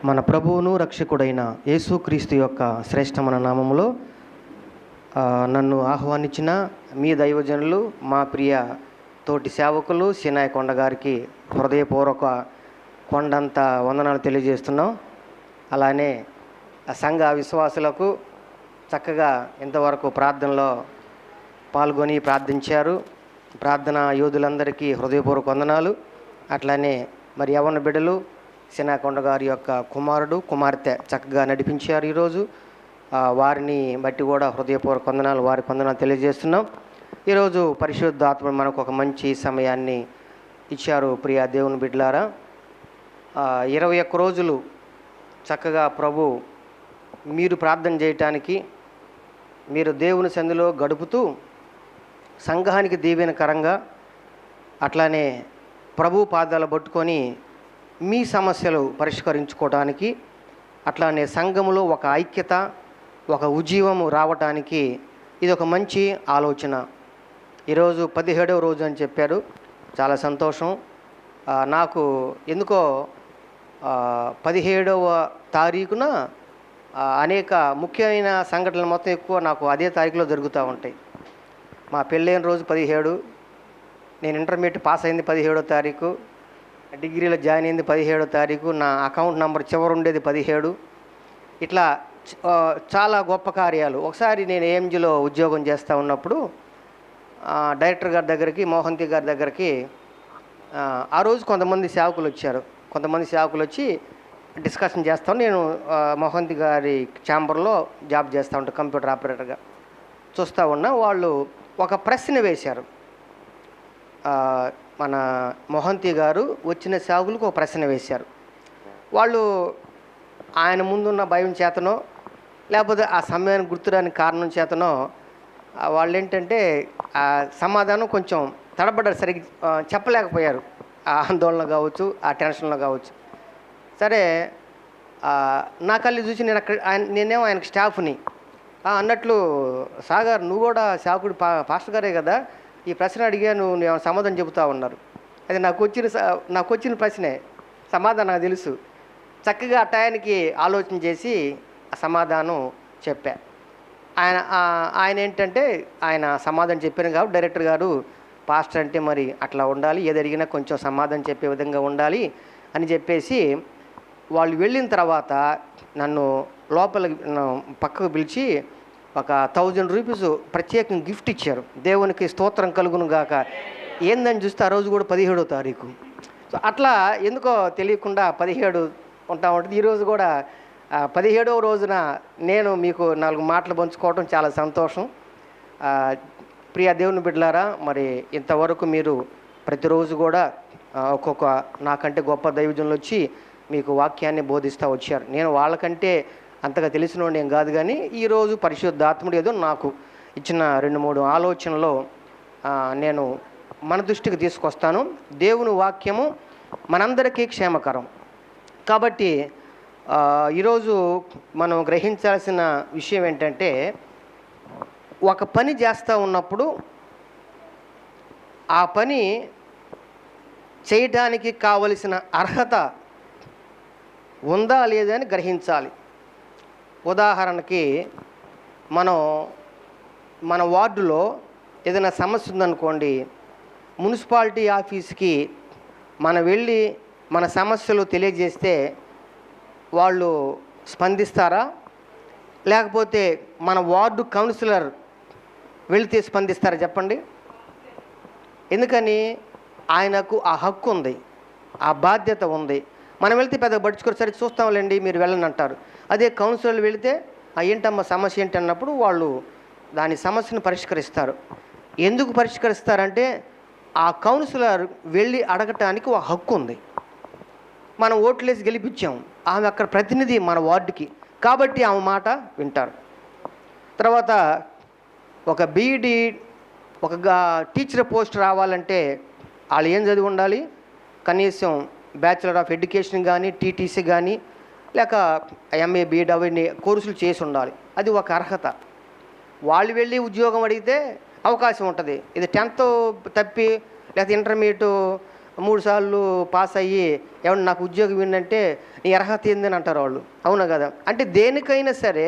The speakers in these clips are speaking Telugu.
మన ప్రభువును రక్షకుడైన యేసుక్రీస్తు యొక్క శ్రేష్టమైన నామములో నన్ను ఆహ్వానించిన మీ దైవజనులు, మా ప్రియ తోటి సేవకులు సినాయ్ కొండ గారికి హృదయపూర్వక కొండంత వందనాలు తెలియజేస్తున్నాం. అలానే సంఘ విశ్వాసులకు చక్కగా ఇంతవరకు ప్రార్థనలో పాల్గొని ప్రార్థించారు. ప్రార్థన యోధులందరికీ హృదయపూర్వక వందనాలు. అట్లానే మరి యవ్వన బిడ్డలు సినాయ్ కొండ గారి యొక్క కుమారుడు కుమార్తె చక్కగా నడిపించారు. ఈరోజు వారిని బట్టి కూడా హృదయపూర్వక వందనాలు, వారికి వందనాలు తెలియజేస్తున్నాం. ఈరోజు పరిశుద్ధాత్మ మనకు ఒక మంచి సమయాన్ని ఇచ్చారు. ప్రియ దేవుని బిడ్డలారా, 21 రోజులు చక్కగా ప్రభు మీరు ప్రార్థన చేయటానికి, మీరు దేవుని సంధిలో గడుపుతూ సంఘానికి దీవెనకరంగా, అట్లానే ప్రభు పాదాలు పట్టుకొని మీ సమస్యలు పరిష్కరించుకోవడానికి, అట్లానే సంఘములో ఒక ఐక్యత, ఒక ఉజ్జీవము రావటానికి ఇది ఒక మంచి ఆలోచన. ఈరోజు 17వ రోజు అని చెప్పారు. చాలా సంతోషం. నాకు ఎందుకో 17వ తారీఖున అనేక ముఖ్యమైన సంఘటనలు మొత్తం ఎక్కువ నాకు అదే తారీఖులో జరుగుతూ ఉంటాయి. మా పెళ్ళైన రోజు 17, నేను ఇంటర్మీడియట్ పాస్ అయింది 17వ తారీఖు, డిగ్రీలో జాయిన్ అయింది 17వ తారీఖు, నా అకౌంట్ నెంబర్ చివరి ఉండేది 17. ఇట్లా చాలా గొప్ప కార్యాలు. ఒకసారి నేను ఏఎంజీలో ఉద్యోగం చేస్తూ ఉన్నప్పుడు డైరెక్టర్ గారి దగ్గరికి, మోహంతి గారి దగ్గరికి ఆ రోజు కొంతమంది సేవకులు వచ్చారు. కొంతమంది సేవకులు వచ్చి డిస్కషన్ చేస్తాను. నేను మోహంతి గారి ఛాంబర్లో జాబ్ చేస్తూ ఉంటాను, కంప్యూటర్ ఆపరేటర్గా చూస్తూ ఉన్నా. వాళ్ళు ఒక ప్రశ్న వేశారు. మన మోహంతి గారు వచ్చిన సేవకులకు ఒక ప్రశ్న వేశారు. వాళ్ళు ఆయన ముందున్న భయం చేతనో లేకపోతే ఆ సమయానికి గుర్తురాని కారణం చేతనో వాళ్ళు ఏంటంటే ఆ సమాధానం కొంచెం తడబడ్డారు, సరిగ్గా చెప్పలేకపోయారు. ఆ ఆందోళన కావచ్చు, ఆ టెన్షన్లో కావచ్చు. సరే, నా కళ్ళు చూసి నేనేమో ఆయనకు స్టాఫ్ని అన్నట్లు, సాగర్ నువ్వు కూడా సేవకుడు పాస్టర్ గారే కదా, ఈ ప్రశ్న అడిగా, నువ్వు సమాధానం చెబుతా ఉన్నారు. అది నాకు వచ్చిన ప్రశ్నే, సమాధానం నాకు తెలుసు. చక్కగా ఆ టయానికి ఆలోచన చేసి ఆ సమాధానం చెప్పా. ఆయన ఏంటంటే ఆయన సమాధానం చెప్పాను కాబట్టి డైరెక్టర్ గారు, పాస్టర్ అంటే మరి అట్లా ఉండాలి, ఏది అడిగినా కొంచెం సమాధానం చెప్పే విధంగా ఉండాలి అని చెప్పేసి వాళ్ళు వెళ్ళిన తర్వాత నన్ను లోపలికి పక్కకు పిలిచి ఒక 1000 రూపీస్ ప్రత్యేకంగా గిఫ్ట్ ఇచ్చారు. దేవునికి స్తోత్రం కలుగును గాక. ఏందని చూస్తే ఆ రోజు కూడా 17వ తారీఖు. సో అట్లా ఎందుకో తెలియకుండా 17 ఉంటా ఉంటుంది. ఈరోజు కూడా 17వ రోజున నేను మీకు 4 మాటలు పంచుకోవడం చాలా సంతోషం. ప్రియ దేవుని బిడ్డలారా, మరి ఇంతవరకు మీరు ప్రతిరోజు కూడా ఒక్కొక్క నాకంటే గొప్ప దైవజనులు వచ్చి మీకు వాక్యాన్ని బోధిస్తూ వచ్చారు. నేను వాళ్ళకంటే అంతగా తెలిసినోడు ఏం కాదు, కానీ ఈరోజు పరిశుద్ధాత్ముడు ఏదో నాకు ఇచ్చిన 2-3 ఆలోచనలు నేను మన దృష్టికి తీసుకొస్తాను. దేవుని వాక్యము మనందరికీ క్షేమకరం కాబట్టి ఈరోజు మనం గ్రహించాల్సిన విషయం ఏంటంటే, ఒక పని చేస్తూ ఉన్నప్పుడు ఆ పని చేయడానికి కావలసిన అర్హత ఉందా లేదా అని గ్రహించాలి. ఉదాహరణకి మన వార్డులో ఏదైనా సమస్య ఉందనుకోండి, మున్సిపాలిటీ ఆఫీస్కి మనం వెళ్ళి మన సమస్యలు తెలియజేస్తే వాళ్ళు స్పందిస్తారా, లేకపోతే మన వార్డు కౌన్సిలర్ వెళితే స్పందిస్తారా చెప్పండి? ఎందుకని? ఆయనకు ఆ హక్కు ఉంది, ఆ బాధ్యత ఉంది. మనం వెళ్తే పెద్దగా పట్టించుకోరు, సరే చూస్తాంలేండి మీరు వెళ్ళని అంటారు. అదే కౌన్సిలర్లు వెళితే ఏంటమ్మా సమస్య ఏంటి అన్నప్పుడు వాళ్ళు దాని సమస్యను పరిష్కరిస్తారు. ఎందుకు పరిష్కరిస్తారంటే ఆ కౌన్సిలర్ వెళ్ళి అడగటానికి ఒక హక్కు ఉంది. మనం ఓట్లేసి గెలిపించాం, ఆమె అక్కడ ప్రతినిధి మన వార్డుకి, కాబట్టి ఆమె మాట వింటారు. తర్వాత ఒక బీఈడి ఒక టీచర్ పోస్ట్ రావాలంటే వాళ్ళు ఏం చదివి ఉండాలి? కనీసం బ్యాచిలర్ ఆఫ్ ఎడ్యుకేషన్ కానీ, టీటీసీ కానీ, లేక ఎంఏ బీఎడ్ అవన్నీ కోర్సులు చేసి ఉండాలి. అది ఒక అర్హత. వాళ్ళు వెళ్ళి ఉద్యోగం అడిగితే అవకాశం ఉంటుంది. ఇది 10th తప్పి లేకపోతే ఇంటర్మీడియట్ 3 సార్లు పాస్ అయ్యి ఏమన్నా నాకు ఉద్యోగం ఏంటంటే నీ అర్హత ఏందని అంటారు వాళ్ళు. అవునా కదా? అంటే దేనికైనా సరే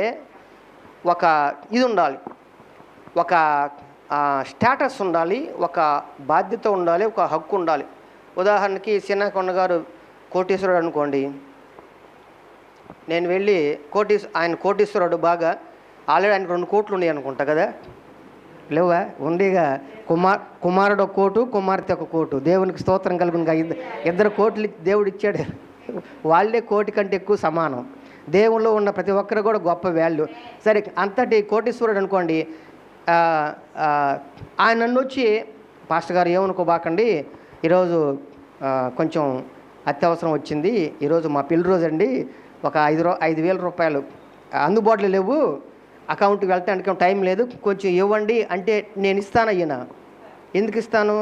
ఒక ఇది ఉండాలి, ఒక స్టేటస్ ఉండాలి, ఒక బాధ్యత ఉండాలి, ఒక హక్కు ఉండాలి. ఉదాహరణకి సిన్నాకొండ గారు కోటీశ్వరుడు అనుకోండి. నేను వెళ్ళి ఆయన కోటీశ్వరుడు బాగా, ఆల్రెడీ ఆయన 2 కోట్లు ఉన్నాయి అనుకుంటా కదా, లేవా? ఉండేగా. కుమారుడు 1 కోటు, కుమార్తె 1 కోటు. దేవునికి స్తోత్రం కలుగునుగా. 2 కోట్లు దేవుడు ఇచ్చాడు. వాళ్ళే కోటి కంటే ఎక్కువ సమానం. దేవుల్లో ఉన్న ప్రతి ఒక్కరు కూడా గొప్ప వాల్యూ. సరే, అంతటి కోటీశ్వరుడు అనుకోండి. ఆయన నన్ను వచ్చి, పాస్టర్ గారు ఏమనుకోబాకండి, ఈరోజు కొంచెం అత్యవసరం వచ్చింది, ఈరోజు మా పెళ్లి రోజు అండి, ఒక 5,000 రూపాయలు అందుబాటులో లేవు, అకౌంట్కి వెళ్ళటానికి టైం లేదు, కొంచెం ఇవ్వండి అంటే నేను ఇస్తానయ్యనా? ఎందుకు ఇస్తాను?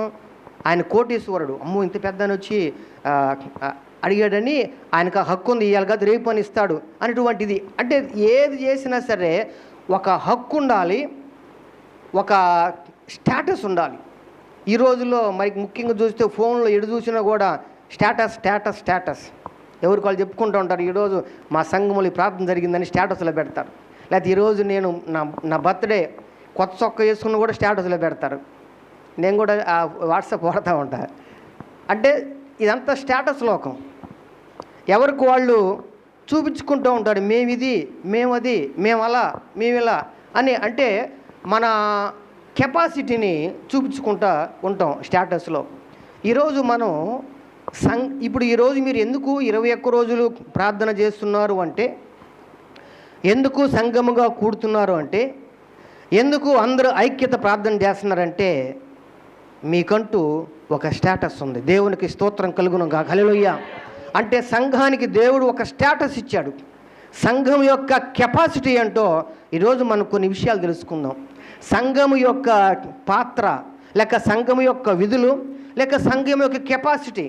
ఆయన కోటీశ్వరుడు. అమ్మో, ఇంత పెద్దని వచ్చి అడిగాడని ఆయనకు హక్కు ఉంది, ఇవ్వాలి కదా, రేపు అని ఇస్తాడు అనేటువంటిది. అంటే ఏది చేసినా సరే ఒక హక్కు ఉండాలి, ఒక స్టేటస్ ఉండాలి. ఈ రోజుల్లో మరి ముఖ్యంగా చూస్తే ఫోన్లో ఎడు చూసినా కూడా స్టేటస్ స్టేటస్ స్టేటస్. ఎవరికి వాళ్ళు చెప్పుకుంటూ ఉంటారు, ఈరోజు మా సంఘములు ప్రార్థన జరిగిందని స్టేటస్లో పెడతారు. లేకపోతే ఈరోజు నేను నా బర్త్డే కొత్త చొక్క వేసుకున్న కూడా స్టేటస్లో పెడతారు. నేను కూడా వాట్సాప్ వాడుతూ ఉంటా. అంటే ఇదంతా స్టేటస్ లోకం. ఎవరికి వాళ్ళు చూపించుకుంటూ ఉంటాడు, మేమిది, మేమది, మేము అలా, మేము ఇలా అని. అంటే మన కెపాసిటీని చూపించుకుంటూ ఉంటాం స్టేటస్లో. ఈరోజు మనం ఇప్పుడు ఈరోజు మీరు ఎందుకు 21 రోజులు ప్రార్థన చేస్తున్నారు అంటే, ఎందుకు సంఘముగా కూడుతున్నారు అంటే, ఎందుకు అందరూ ఐక్యత ప్రార్థన చేస్తున్నారంటే, మీకంటూ ఒక స్టేటస్ ఉంది. దేవునికి స్తోత్రం కలుగునుగా. హల్లెలూయా. అంటే సంఘానికి దేవుడు ఒక స్టేటస్ ఇచ్చాడు. సంఘం యొక్క కెపాసిటీ ఏంటో ఈరోజు మనం కొన్ని విషయాలు తెలుసుకుందాం. సంఘం యొక్క పాత్ర, లేక సంఘం యొక్క విధులు, లేక సంఘం యొక్క కెపాసిటీ.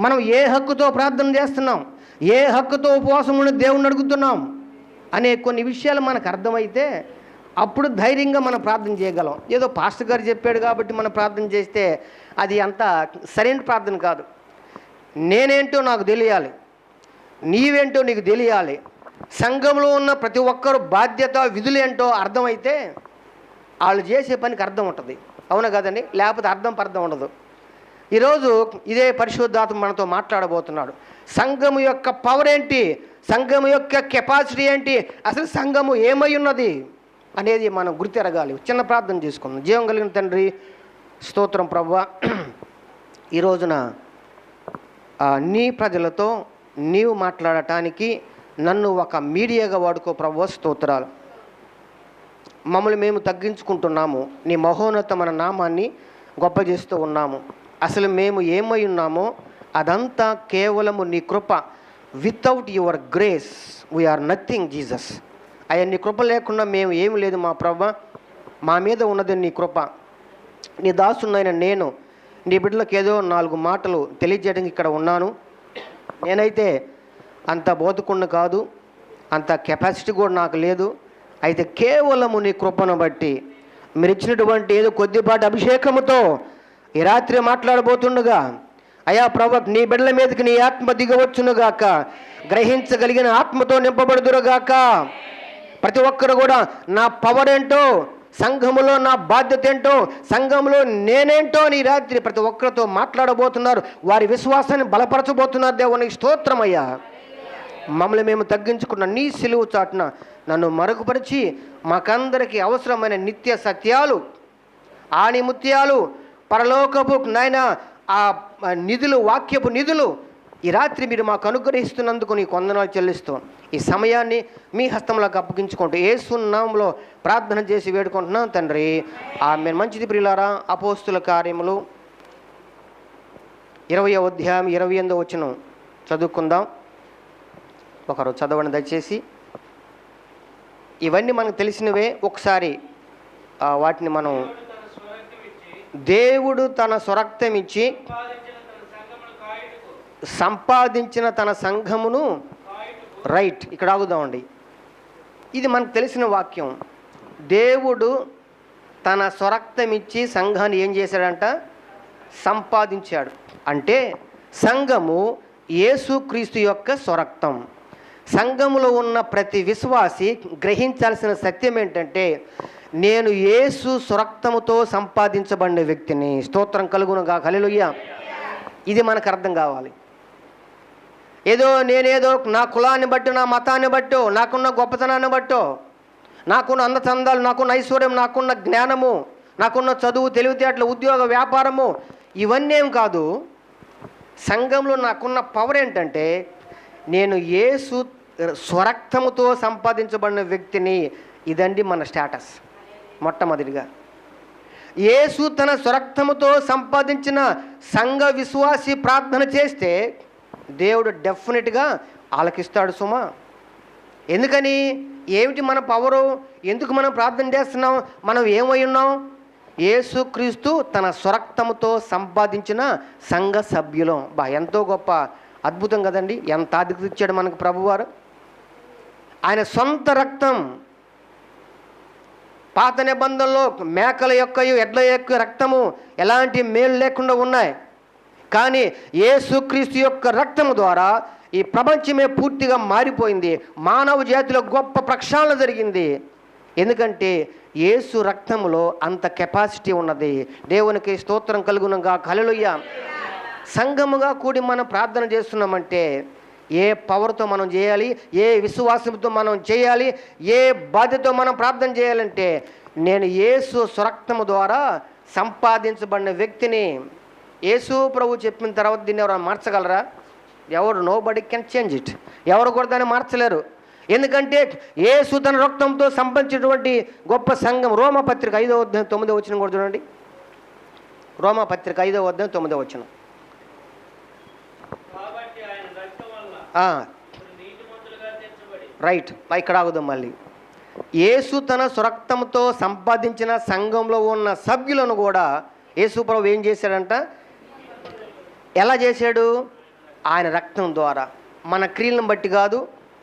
మనం ఏ హక్కుతో ప్రార్థన చేస్తున్నాం, ఏ హక్కుతో ఉపవాసం ఉండి దేవుణ్ణి అడుగుతున్నాం అనే కొన్ని విషయాలు మనకు అర్థమైతే అప్పుడు ధైర్యంగా మనం ప్రార్థన చేయగలం. ఏదో పాస్టర్ గారు చెప్పాడు కాబట్టి మనం ప్రార్థన చేస్తే అది అంత సరైన ప్రార్థన కాదు. నేనేంటో నాకు తెలియాలి, నీవేంటో నీకు తెలియాలి. సంఘంలో ఉన్న ప్రతి ఒక్కరు బాధ్యత, విధులేంటో అర్థమైతే వాళ్ళు చేసే పనికి అర్థం ఉంటుంది. అవునా కదండి? లేకపోతే అర్థం ఉండదు. ఈరోజు ఇదే పరిశుద్ధాత్మ మనతో మాట్లాడబోతున్నాడు. సంఘము యొక్క పవర్ ఏంటి, సంఘము యొక్క కెపాసిటీ ఏంటి, అసలు సంఘము ఏమై ఉన్నది అనేది మనం గుర్తెరగాలి. చిన్న ప్రార్థన చేసుకుందాం. జీవం కలిగిన తండ్రి, స్తోత్రం ప్రభువా. ఈ రోజున నీ ప్రజలతో నీవు మాట్లాడటానికి నన్ను ఒక మీడియాగా వాడుకో ప్రభువా. స్తోత్రాలు. మమ్మల్ని మేము తగ్గించుకుంటున్నాము, నీ మహోన్నతమైన నామాన్ని గొప్ప చేస్తూ ఉన్నాము. అసలు మేము ఏమై ఉన్నామో అదంతా కేవలము నీ కృప. Without your grace we're nothing Jesus. అయ్యా, నీ కృప లేకుండా మేము ఏమి లేదు మా ప్రభువా. మా మీద ఉన్నది నీ కృప. నీ దాసునైన నేను నీ బిడ్డలకు ఏదో 4 మాటలు తెలియజేయడానికి ఇక్కడ ఉన్నాను. నేనైతే అంత బోధకుడిని కాదు, అంత కెపాసిటీ కూడా నాకు లేదు. అయితే కేవలము నీ కృపను బట్టి మీరు ఇచ్చినటువంటి ఏదో కొద్దిపాటి అభిషేకముతో ఈ రాత్రి మాట్లాడబోతుండగా, అయా ప్రభు, నీ బిడ్డల మీదకి నీ ఆత్మ దిగవచ్చునుగాక, గ్రహించగలిగిన ఆత్మతో నింపబడుదురుగాక. ప్రతి ఒక్కరు కూడా నా పవర్ ఏంటో, సంఘములో నా బాధ్యత ఏంటో, సంఘంలో నేనేంటో నీ రాత్రి ప్రతి ఒక్కరితో మాట్లాడబోతున్నారు. వారి విశ్వాసాన్ని బలపరచబోతున్నారు. దేవునికి స్తోత్రమయ్యా. మమ్మల్ని మేము తగ్గించుకున్న నీ సిలువు చాటున నన్ను మరుగుపరిచి మాకందరికీ అవసరమైన నిత్య సత్యాలు, ఆణిముత్యాలు, పరలోకపు నాయన ఆ నిధులు, వాక్యపు నిధులు ఈ రాత్రి మీరు మాకు అనుగ్రహిస్తున్నందుకు నీకు వందనాలు చెల్లిస్తూ ఈ సమయాన్ని మీ హస్తంలోకి అప్పగించుకుంటూ యేసు నామములో ప్రార్థన చేసి వేడుకుంటున్నాం తండ్రి. ఆమేన్. మంచిది ప్రియులారా, అపోస్తుల కార్యములు 20వ అధ్యాయం 28వ వచనం చదువుకుందాం. ఒకరు చదవండి దయచేసి. ఇవన్నీ మనకు తెలిసినవే. ఒకసారి వాటిని మనం, దేవుడు తన స్వరక్తం ఇచ్చి సంపాదించిన తన సంఘమును, రైట్, ఇక్కడ ఆగుదామండి. ఇది మనకు తెలిసిన వాక్యం. దేవుడు తన స్వరక్తం ఇచ్చి సంఘాన్ని ఏం చేశాడంట? సంపాదించాడు. అంటే సంఘము యేసుక్రీస్తు యొక్క స్వరక్తం. సంఘములో ఉన్న ప్రతి విశ్వాసి గ్రహించాల్సిన సత్యం ఏంటంటే, నేను యేసు స్వరక్తముతో సంపాదించబడిన వ్యక్తిని. స్తోత్రం కలుగునుగా, హల్లెలూయా. ఇది మనకు అర్థం కావాలి. నేనేదో నా కులాన్ని బట్టి, నా మతాన్ని బట్టో, నాకున్న గొప్పతనాన్ని బట్టో, నాకున్న అందచందాలు, నాకున్న ఐశ్వర్యం, నాకున్న జ్ఞానము, నాకున్న చదువు, తెలివితేటలు, ఉద్యోగ, వ్యాపారము, ఇవన్నీ ఏం కాదు. సంఘంలో నాకున్న పవర్ ఏంటంటే, నేను యేసు స్వరక్తముతో సంపాదించబడిన వ్యక్తిని. ఇదండి మన స్టేటస్. మొట్టమొదటిగా యేసు తన స్వరక్తముతో సంపాదించిన సంఘ విశ్వాసి ప్రార్థన చేస్తే దేవుడు డెఫినెట్గా ఆలకిస్తాడు సుమా. ఎందుకని? ఏమిటి మన పవరు? ఎందుకు మనం ప్రార్థన చేస్తున్నాం? మనం ఏమై ఉన్నాం? యేసుక్రీస్తు తన స్వరక్తముతో సంపాదించిన సంఘ సభ్యులం. ఎంతో గొప్ప అద్భుతం కదండి. ఎంత అధికత ఇచ్చాడు మనకు ప్రభువారు. ఆయన సొంత రక్తం. పాత నిబంధనలో మేకల యొక్క, ఎడ్ల యొక్క రక్తము ఎలాంటి మేలు లేకుండా ఉన్నాయి. కానీ యేసుక్రీస్తు యొక్క రక్తము ద్వారా ఈ ప్రపంచమే పూర్తిగా మారిపోయింది. మానవ జాతిలో గొప్ప ప్రక్షాళన జరిగింది. ఎందుకంటే యేసు రక్తములో అంత కెపాసిటీ ఉన్నది. దేవునికి స్తోత్రం కలుగునుగా, హల్లెలూయా. సంఘముగా కూడి మనం ప్రార్థన చేస్తున్నామంటే ఏ పవర్తో మనం చేయాలి, ఏ విశ్వాసంతో మనం చేయాలి, ఏ బాధ్యతతో మనం ప్రార్థన చేయాలంటే, నేను యేసు స్వరక్తము ద్వారా సంపాదించబడిన వ్యక్తిని. యేసు ప్రభు చెప్పిన తర్వాత దీన్ని ఎవరు మార్చగలరా? ఎవరు? Nobody can change it. ఎవరు కూడా దాన్ని మార్చలేరు. ఎందుకంటే యేసు తన రక్తంతో సంపాదించినటువంటి గొప్ప సంఘం. రోమపత్రిక 5వ అధ్యాయం 9వ వచనం కూడా చూడండి. రోమపత్రిక 5వ అధ్యాయం 9వ వచనం. రైట్, ఇక్కడ ఆగుదాం మళ్ళీ. యేసు తన స్వరక్తంతో సంపాదించిన సంఘంలో ఉన్న సభ్యులను కూడా యేసు ప్రభు ఏం చేశాడంట? ఎలా చేశాడు? ఆయన రక్తం ద్వారా. మన క్రియలను బట్టి కాదు,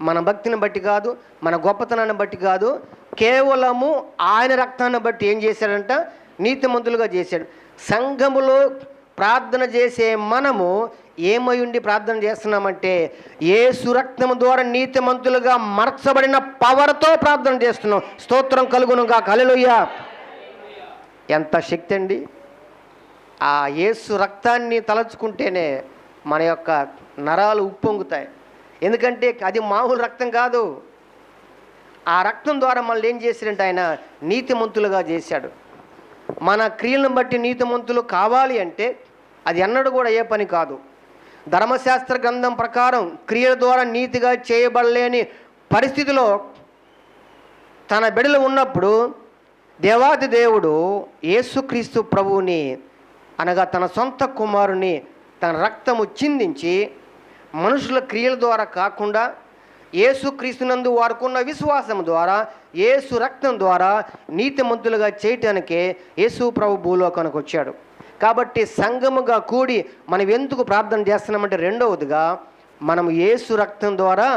మన భక్తిని బట్టి కాదు, మన గొప్పతనాన్ని బట్టి కాదు, కేవలము ఆయన రక్తాన్ని బట్టి ఏం చేశాడంట? నీతిమంతులుగా చేశాడు. సంఘములో ప్రార్థన చేసే మనము ఏమై ఉండి ప్రార్థన చేస్తున్నామంటే, యేసు రక్తము ద్వారా నీతిమంతులుగా మార్చబడిన పవర్తో ప్రార్థన చేస్తున్నాం. స్తోత్రం కలుగునుగా, హల్లెలూయా. ఎంత శక్తి అండి! ఆ యేసు రక్తాన్ని తలచుకుంటేనే మన యొక్క నరాలు ఉప్పొంగుతాయి. ఎందుకంటే అది మామూలు రక్తం కాదు. ఆ రక్తం ద్వారా మనల్ని ఏం చేశాడంటే ఆయన నీతిమంతులుగా చేశాడు. మన క్రియలను బట్టి నీతిమంతులు కావాలి అంటే అది ఎన్నడూ కూడా ఏ పని కాదు. ధర్మశాస్త్ర గ్రంథం ప్రకారం క్రియల ద్వారా నీతిగా చేయబడలేని పరిస్థితిలో తన బిడ్డలు ఉన్నప్పుడు దేవాది దేవుడు యేసుక్రీస్తు ప్రభువుని, అనగా తన సొంత కుమారుని తన రక్తము చిందించి మనుషుల క్రియల ద్వారా కాకుండా యేసుక్రీస్తునందు వారుకున్న విశ్వాసం ద్వారా, యేసు రక్తం ద్వారా నీతిమంతులుగా చేయటానికే యేసు ప్రభు భూలోకానికి వచ్చాడు. కాబట్టి సంఘముగా కూడి మనం ఎందుకు ప్రార్థన చేస్తున్నామంటే, రెండవదిగా మనం యేసు రక్తం ద్వారా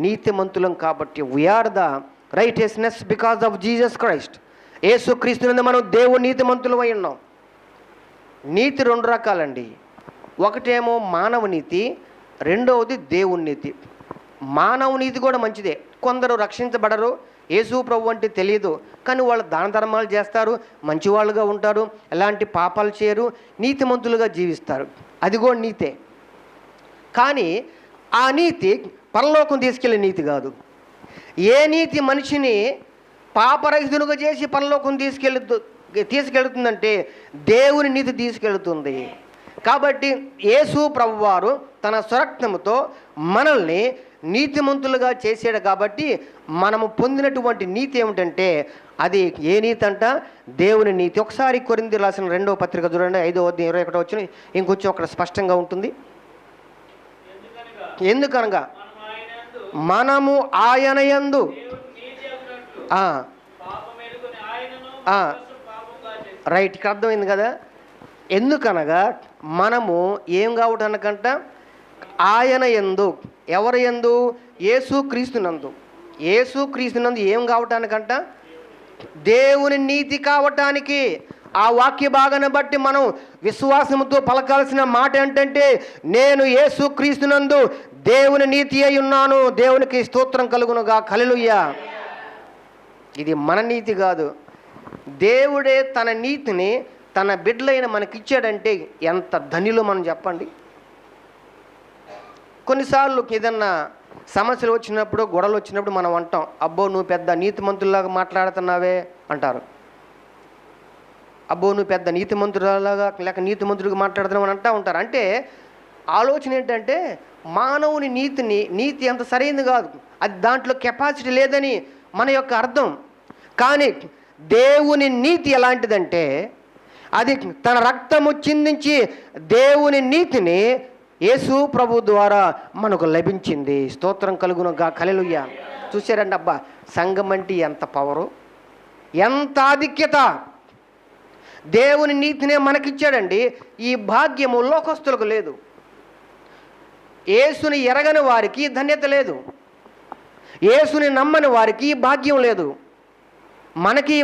నీతిమంతులం కాబట్టి. We're the righteousness because of Jesus Christ. యేసుక్రీస్తునందు మనం దేవుని నీతిమంతులం అయి ఉన్నాం. నీతి రెండు రకాలండి. ఒకటేమో మానవ నీతి, రెండవది దేవుని నీతి. మానవ నీతి కూడా మంచిదే. కొందరు రక్షించబడరు, యేసు ప్రభు అంటే తెలియదు, కానీ వాళ్ళు దాన ధర్మాలు చేస్తారు, మంచివాళ్ళుగా ఉంటారు, ఎలాంటి పాపాలు చేయరు, నీతిమంతులుగా జీవిస్తారు. అది కూడా నీతే. కానీ ఆ నీతి పరలోకం తీసుకెళ్ళే నీతి కాదు. ఏ నీతి మనిషిని పాపరహితునిగా చేసి పరలోకం తీసుకెళ్తుందంటే దేవుని నీతి తీసుకెళ్తుంది. కాబట్టి యేసు ప్రభువారు తన స్వరక్తముతో మనల్ని నీతిమంతులుగా చేసాడు. కాబట్టి మనము పొందినటువంటి నీతి ఏమిటంటే, అది ఏ నీతి అంట? దేవుని నీతి. ఒకసారి కొరింథీయులకు రాసిన 2వ పత్రిక చూడండి, 5వ అధ్యాయం 21వ వచనం. ఇంకొంచెం అక్కడ స్పష్టంగా ఉంటుంది. ఎందుకనగా మనము ఆయన యందు రైట్, ఇక్కడ అర్థమైంది కదా. ఎందుకనగా మనము ఏం కావటానికంట? ఆయన యందు. ఎవరి యందు? యేసుక్రీస్తునందు. యేసుక్రీస్తునందు ఏం కావటానికంట? దేవుని నీతి కావటానికి. ఆ వాక్య భాగాన్ని బట్టి మనం విశ్వాసంతో పలకాల్సిన మాట ఏంటంటే, నేను యేసుక్రీస్తునందు దేవుని నీతి అయి ఉన్నాను. దేవునికి స్తోత్రం కలుగునుగా. హల్లెలూయా. ఇది మన నీతి కాదు, దేవుడే తన నీతిని తన బిడ్డలైన మనకిచ్చాడంటే ఎంత ధనిలో మనం చెప్పండి. కొన్నిసార్లు ఏదన్నా సమస్యలు వచ్చినప్పుడు, గొడవలు వచ్చినప్పుడు మనం అంటాం, అబ్బో నువ్వు పెద్ద నీతిమంతుల్లాగా మాట్లాడుతున్నావే అంటారు. అబ్బో నువ్వు పెద్ద నీతిమంతురాలాగా లేక నీతిమంతుడిగా మాట్లాడుతున్నావు అని అంటూ ఉంటారు. అంటే ఆలోచన ఏంటంటే, మానవుని నీతి అంత సరైనది కాదు, అది దాంట్లో కెపాసిటీ లేదని మన యొక్క అర్థం. కానీ దేవుని నీతి ఎలాంటిదంటే, అది తన రక్తము చిందించి దేవుని నీతిని యేసు ప్రభు ద్వారా మనకు లభించింది. స్తోత్రం కలుగునుగా. హల్లెలూయా. చూసారండి, అబ్బా సంఘం అంటే ఎంత పవరు, ఎంత ఆధిక్యత. దేవుని నీతినే మనకిచ్చాడండి. ఈ భాగ్యము లోకస్తులకు లేదు. యేసుని ఎరగని వారికి ధన్యత లేదు, యేసుని నమ్మని వారికి భాగ్యం లేదు. మనకి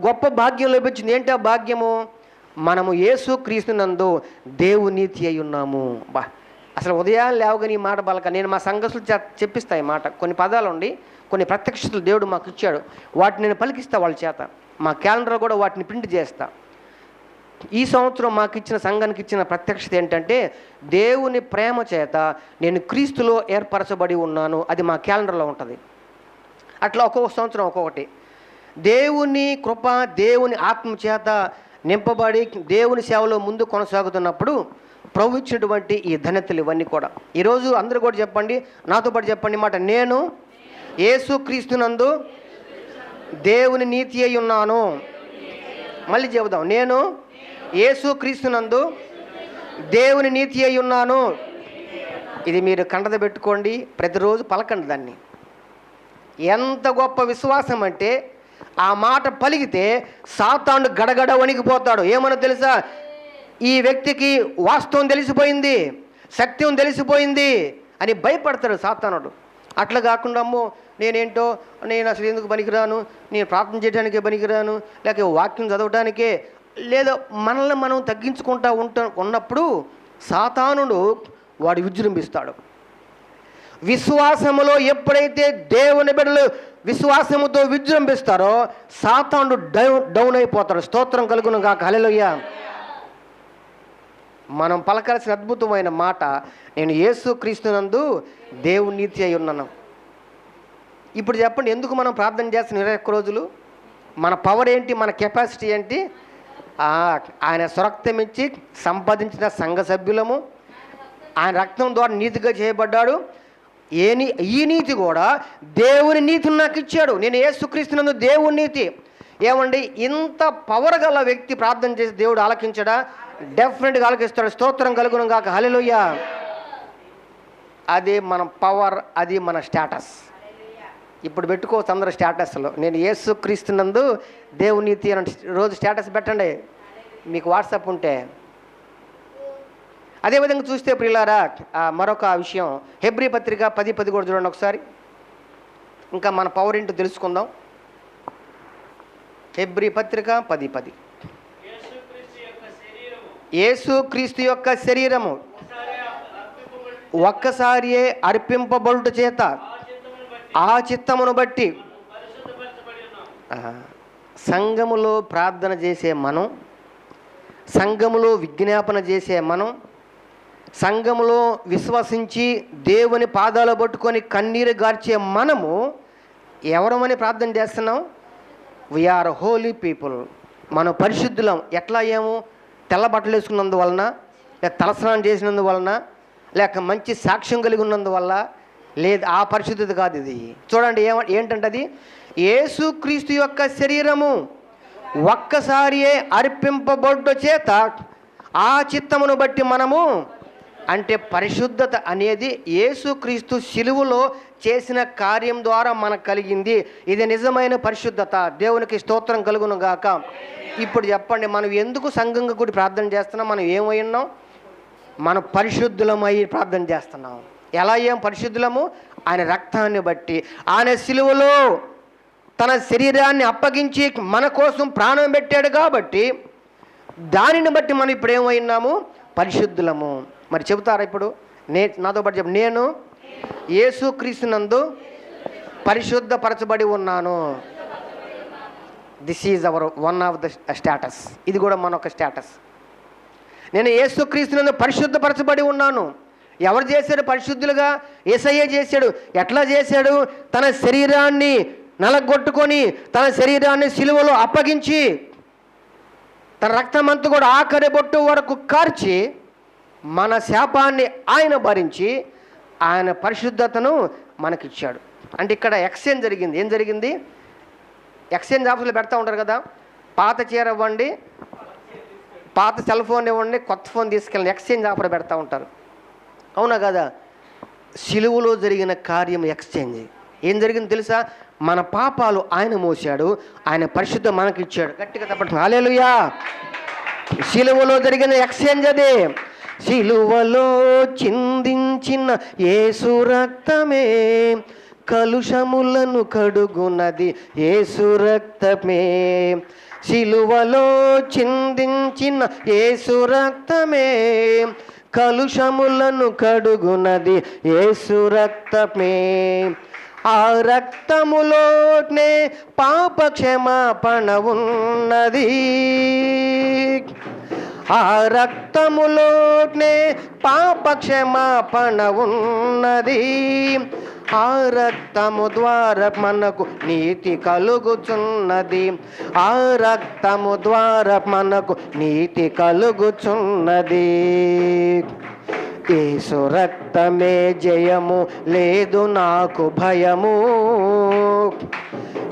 గొప్ప భాగ్యం లభించింది. ఏంటి ఆ భాగ్యము? మనము యేసుక్రీస్తునందు దేవుని నీతి అయి ఉన్నాము. బా అసలు ఉదయాన్ని లేవగానే ఈ మాట బలక నేను మా సంఘస్థులు చెప్పిస్తా ఈ మాట. కొన్ని పదాలు ఉండి, కొన్ని ప్రత్యక్షతలు దేవుడు మాకు ఇచ్చాడు, వాటిని నేను పలికిస్తా వాళ్ళ చేత. మా క్యాలెండర్ కూడా వాటిని ప్రింట్ చేస్తా. ఈ సంవత్సరం మాకు ఇచ్చిన సంఘానికి ఇచ్చిన ప్రత్యక్షత ఏంటంటే, దేవుని ప్రేమ చేత నేను క్రీస్తులో ఏర్పరచబడి ఉన్నాను. అది మా క్యాలెండర్లో ఉంటుంది. అట్లా ఒక్కొక్క సంవత్సరం ఒక్కొక్కటి. దేవుని కృప, దేవుని ఆత్మ చేత నింపబడి దేవుని సేవలో ముందు కొనసాగుతున్నప్పుడు ప్రభు ఇచ్చినటువంటి ఈ ధన్యతలు ఇవన్నీ కూడా. ఈరోజు అందరూ కూడా చెప్పండి, నాతో పాటు చెప్పండి మాట, నేను యేసుక్రీస్తునందు దేవుని నీతి అయి ఉన్నాను. మళ్ళీ చెబుదాం, నేను యేసుక్రీస్తునందు దేవుని నీతి అయి ఉన్నాను. ఇది మీరు కంటద పెట్టుకోండి, ప్రతిరోజు పలకండి దాన్ని. ఎంత గొప్ప విశ్వాసం అంటే, ఆ మాట పలికితే సాతాను గడగడ వణికిపోతాడు. ఏమన్నా తెలుసా? ఈ వ్యక్తికి వాస్తవం తెలిసిపోయింది, సత్యం తెలిసిపోయింది అని భయపడతాడు సాతానుడు. అట్లా కాకుండా అమ్మో నేనేంటో, నేను అసలు ఎందుకు పనికిరాను, నేను ప్రార్థన చేయడానికే పనికిరాను, లేక వాక్యం చదవడానికే, లేదా మనల్ని మనం తగ్గించుకుంటూ ఉన్నప్పుడు సాతానుడు వాడు విజృంభిస్తాడు. విశ్వాసములో ఎప్పుడైతే దేవుని బిడ్డలు విశ్వాసముతో విజృంభిస్తారో సాతానుడు డౌన్ అయిపోతాడు. స్తోత్రం కలుగునుగా. హల్లెలూయా. మనం పలకాల్సిన అద్భుతమైన మాట, నేను యేసుక్రీస్తునందు దేవుని నీతి అయి ఉన్నాను. ఇప్పుడు చెప్పండి, ఎందుకు మనం ప్రార్థన చేస్తున్న 21 రోజులు? మన పవర్ ఏంటి, మన కెపాసిటీ ఏంటి? ఆయన స్వరక్తం ఇచ్చి సంపాదించిన సంఘ సభ్యులము, ఆయన రక్తం ద్వారా నీతిగా చేయబడ్డాడు. ఈ నీతి కూడా దేవుని నీతిని నాకు ఇచ్చాడు. నేను యేసుక్రీస్తునందు దేవుని నీతి. ఏమండి, ఇంత పవర్ గల వ్యక్తి ప్రార్థన చేసి దేవుడు ఆలకించడా? డెఫినెట్గా ఆలకిస్తాడు. స్తోత్రం కలుగునుగా. హల్లెలూయా. అది మన పవర్, అది మన స్టేటస్. ఇప్పుడు పెట్టుకోవచ్చు అందరూ స్టేటస్లో, నేను యేసుక్రీస్తునందు దేవుని నీతి అని రోజు స్టేటస్ పెట్టండి మీకు వాట్సాప్ ఉంటే. అదేవిధంగా చూస్తే ప్రియులారా, మరొక విషయం, హెబ్రీ పత్రిక 10:10 కూడా చూడండి ఒకసారి. ఇంకా మన పవర్ ఏంటో తెలుసుకుందాం. హెబ్రీ పత్రిక 10:10. యేసుక్రీస్తు యొక్క శరీరము ఒక్కసారియే అర్పింపబడుట చేత ఆ చిత్తమును బట్టి సంఘములో ప్రార్థన చేసే మనం, సంఘములో విజ్ఞాపన చేసే మనం, సంఘములో విశ్వసించి దేవుని పాదాలు పట్టుకొని కన్నీరు గార్చే మనము ఎవరమని ప్రార్థన చేస్తున్నాం? We are holy people. మనం పరిశుద్ధులం. ఎట్లా అయ్యాము? తెల్ల బట్టలు వేసుకున్నందువలన, లేక తలస్నానం చేసినందువలన, లేక మంచి సాక్ష్యం కలిగి ఉన్నందువల్ల లేదు. ఆ పరిశుద్ధత కాదు ఇది. చూడండి ఏంటంటే, అది యేసుక్రీస్తు యొక్క శరీరము ఒక్కసారియే అర్పింపబడ్డ చేత ఆ చిత్తమును బట్టి మనము, అంటే పరిశుద్ధత అనేది యేసుక్రీస్తు శిలువలో చేసిన కార్యం ద్వారా మనకు కలిగింది. ఇది నిజమైన పరిశుద్ధత. దేవునికి స్తోత్రం కలుగును గాక. ఇప్పుడు చెప్పండి, మనం ఎందుకు సంఘంగా కూడి ప్రార్థన చేస్తున్నాం? మనం ఏమై ఉన్నాం? మనం పరిశుద్ధులమై ప్రార్థన చేస్తున్నాం. ఎలా ఏం పరిశుద్ధులము? ఆయన రక్తాన్ని బట్టి. ఆయన శిలువలో తన శరీరాన్ని అప్పగించి మన కోసం ప్రాణం పెట్టాడు కాబట్టి దానిని బట్టి మనం ఇప్పుడు ఏమైనాము? పరిశుద్ధులము. మరి చెబుతారా ఇప్పుడు? నాతో పాటు చెప్పు, నేను యేసుక్రీస్తునందు పరిశుద్ధపరచబడి ఉన్నాను. This is our one of the status. ఇది కూడా మన ఒక స్టేటస్. నేను యేసుక్రీస్తునందు పరిశుద్ధపరచబడి ఉన్నాను. ఎవరు చేశాడు పరిశుద్ధులుగా? యేసయ్య చేశాడు. ఎట్లా చేశాడు? తన శరీరాన్ని నలగొట్టుకొని, తన శరీరాన్ని సిలువలో అప్పగించి, తన రక్తమంతా కూడా ఆఖరి బొట్టు వరకు కార్చి, మన శాపాన్ని ఆయన భరించి ఆయన పరిశుద్ధతను మనకిచ్చాడు. అంటే ఇక్కడ ఎక్స్చేంజ్ జరిగింది. ఏం జరిగింది? ఎక్స్చేంజ్ ఆఫర్లు పెడతా ఉంటారు కదా, పాత చీర ఇవ్వండి, పాత సెల్ ఫోన్ ఇవ్వండి, కొత్త ఫోన్ తీసుకెళ్ళండి, ఎక్స్చేంజ్ ఆఫర్ పెడతా ఉంటారు. అవునా కదా? సిలువలో జరిగిన కార్యం ఎక్స్చేంజ్. ఏం జరిగింది తెలుసా? మన పాపాలు ఆయన మోసాడు, ఆయన పరిశుద్ధం మనకిచ్చాడు. గట్టిగా తప్పండి హల్లెలూయా. సిలువలో జరిగిన ఎక్స్చేంజ్ అదే. సిలువలో చిందించిన యేసు రక్తమే కలుషములను కడుగునది, యేసు రక్తమే. సిలువలో చిందించిన యేసు రక్తమే కలుషములను కడుగునది, యేసు రక్తమే. ఆ రక్తములోనే పాప క్షమాపణ ఉన్నది. ఆ రక్తములోనే పాప క్షమాపణ ఉన్నది. ఆ రక్తము ద్వారా మనకు నీతి కలుగుచున్నది. ఆ రక్తము ద్వారా మనకు నీతి కలుగుచున్నది. యేసు రక్తమే జయము, లేదు నాకు భయము.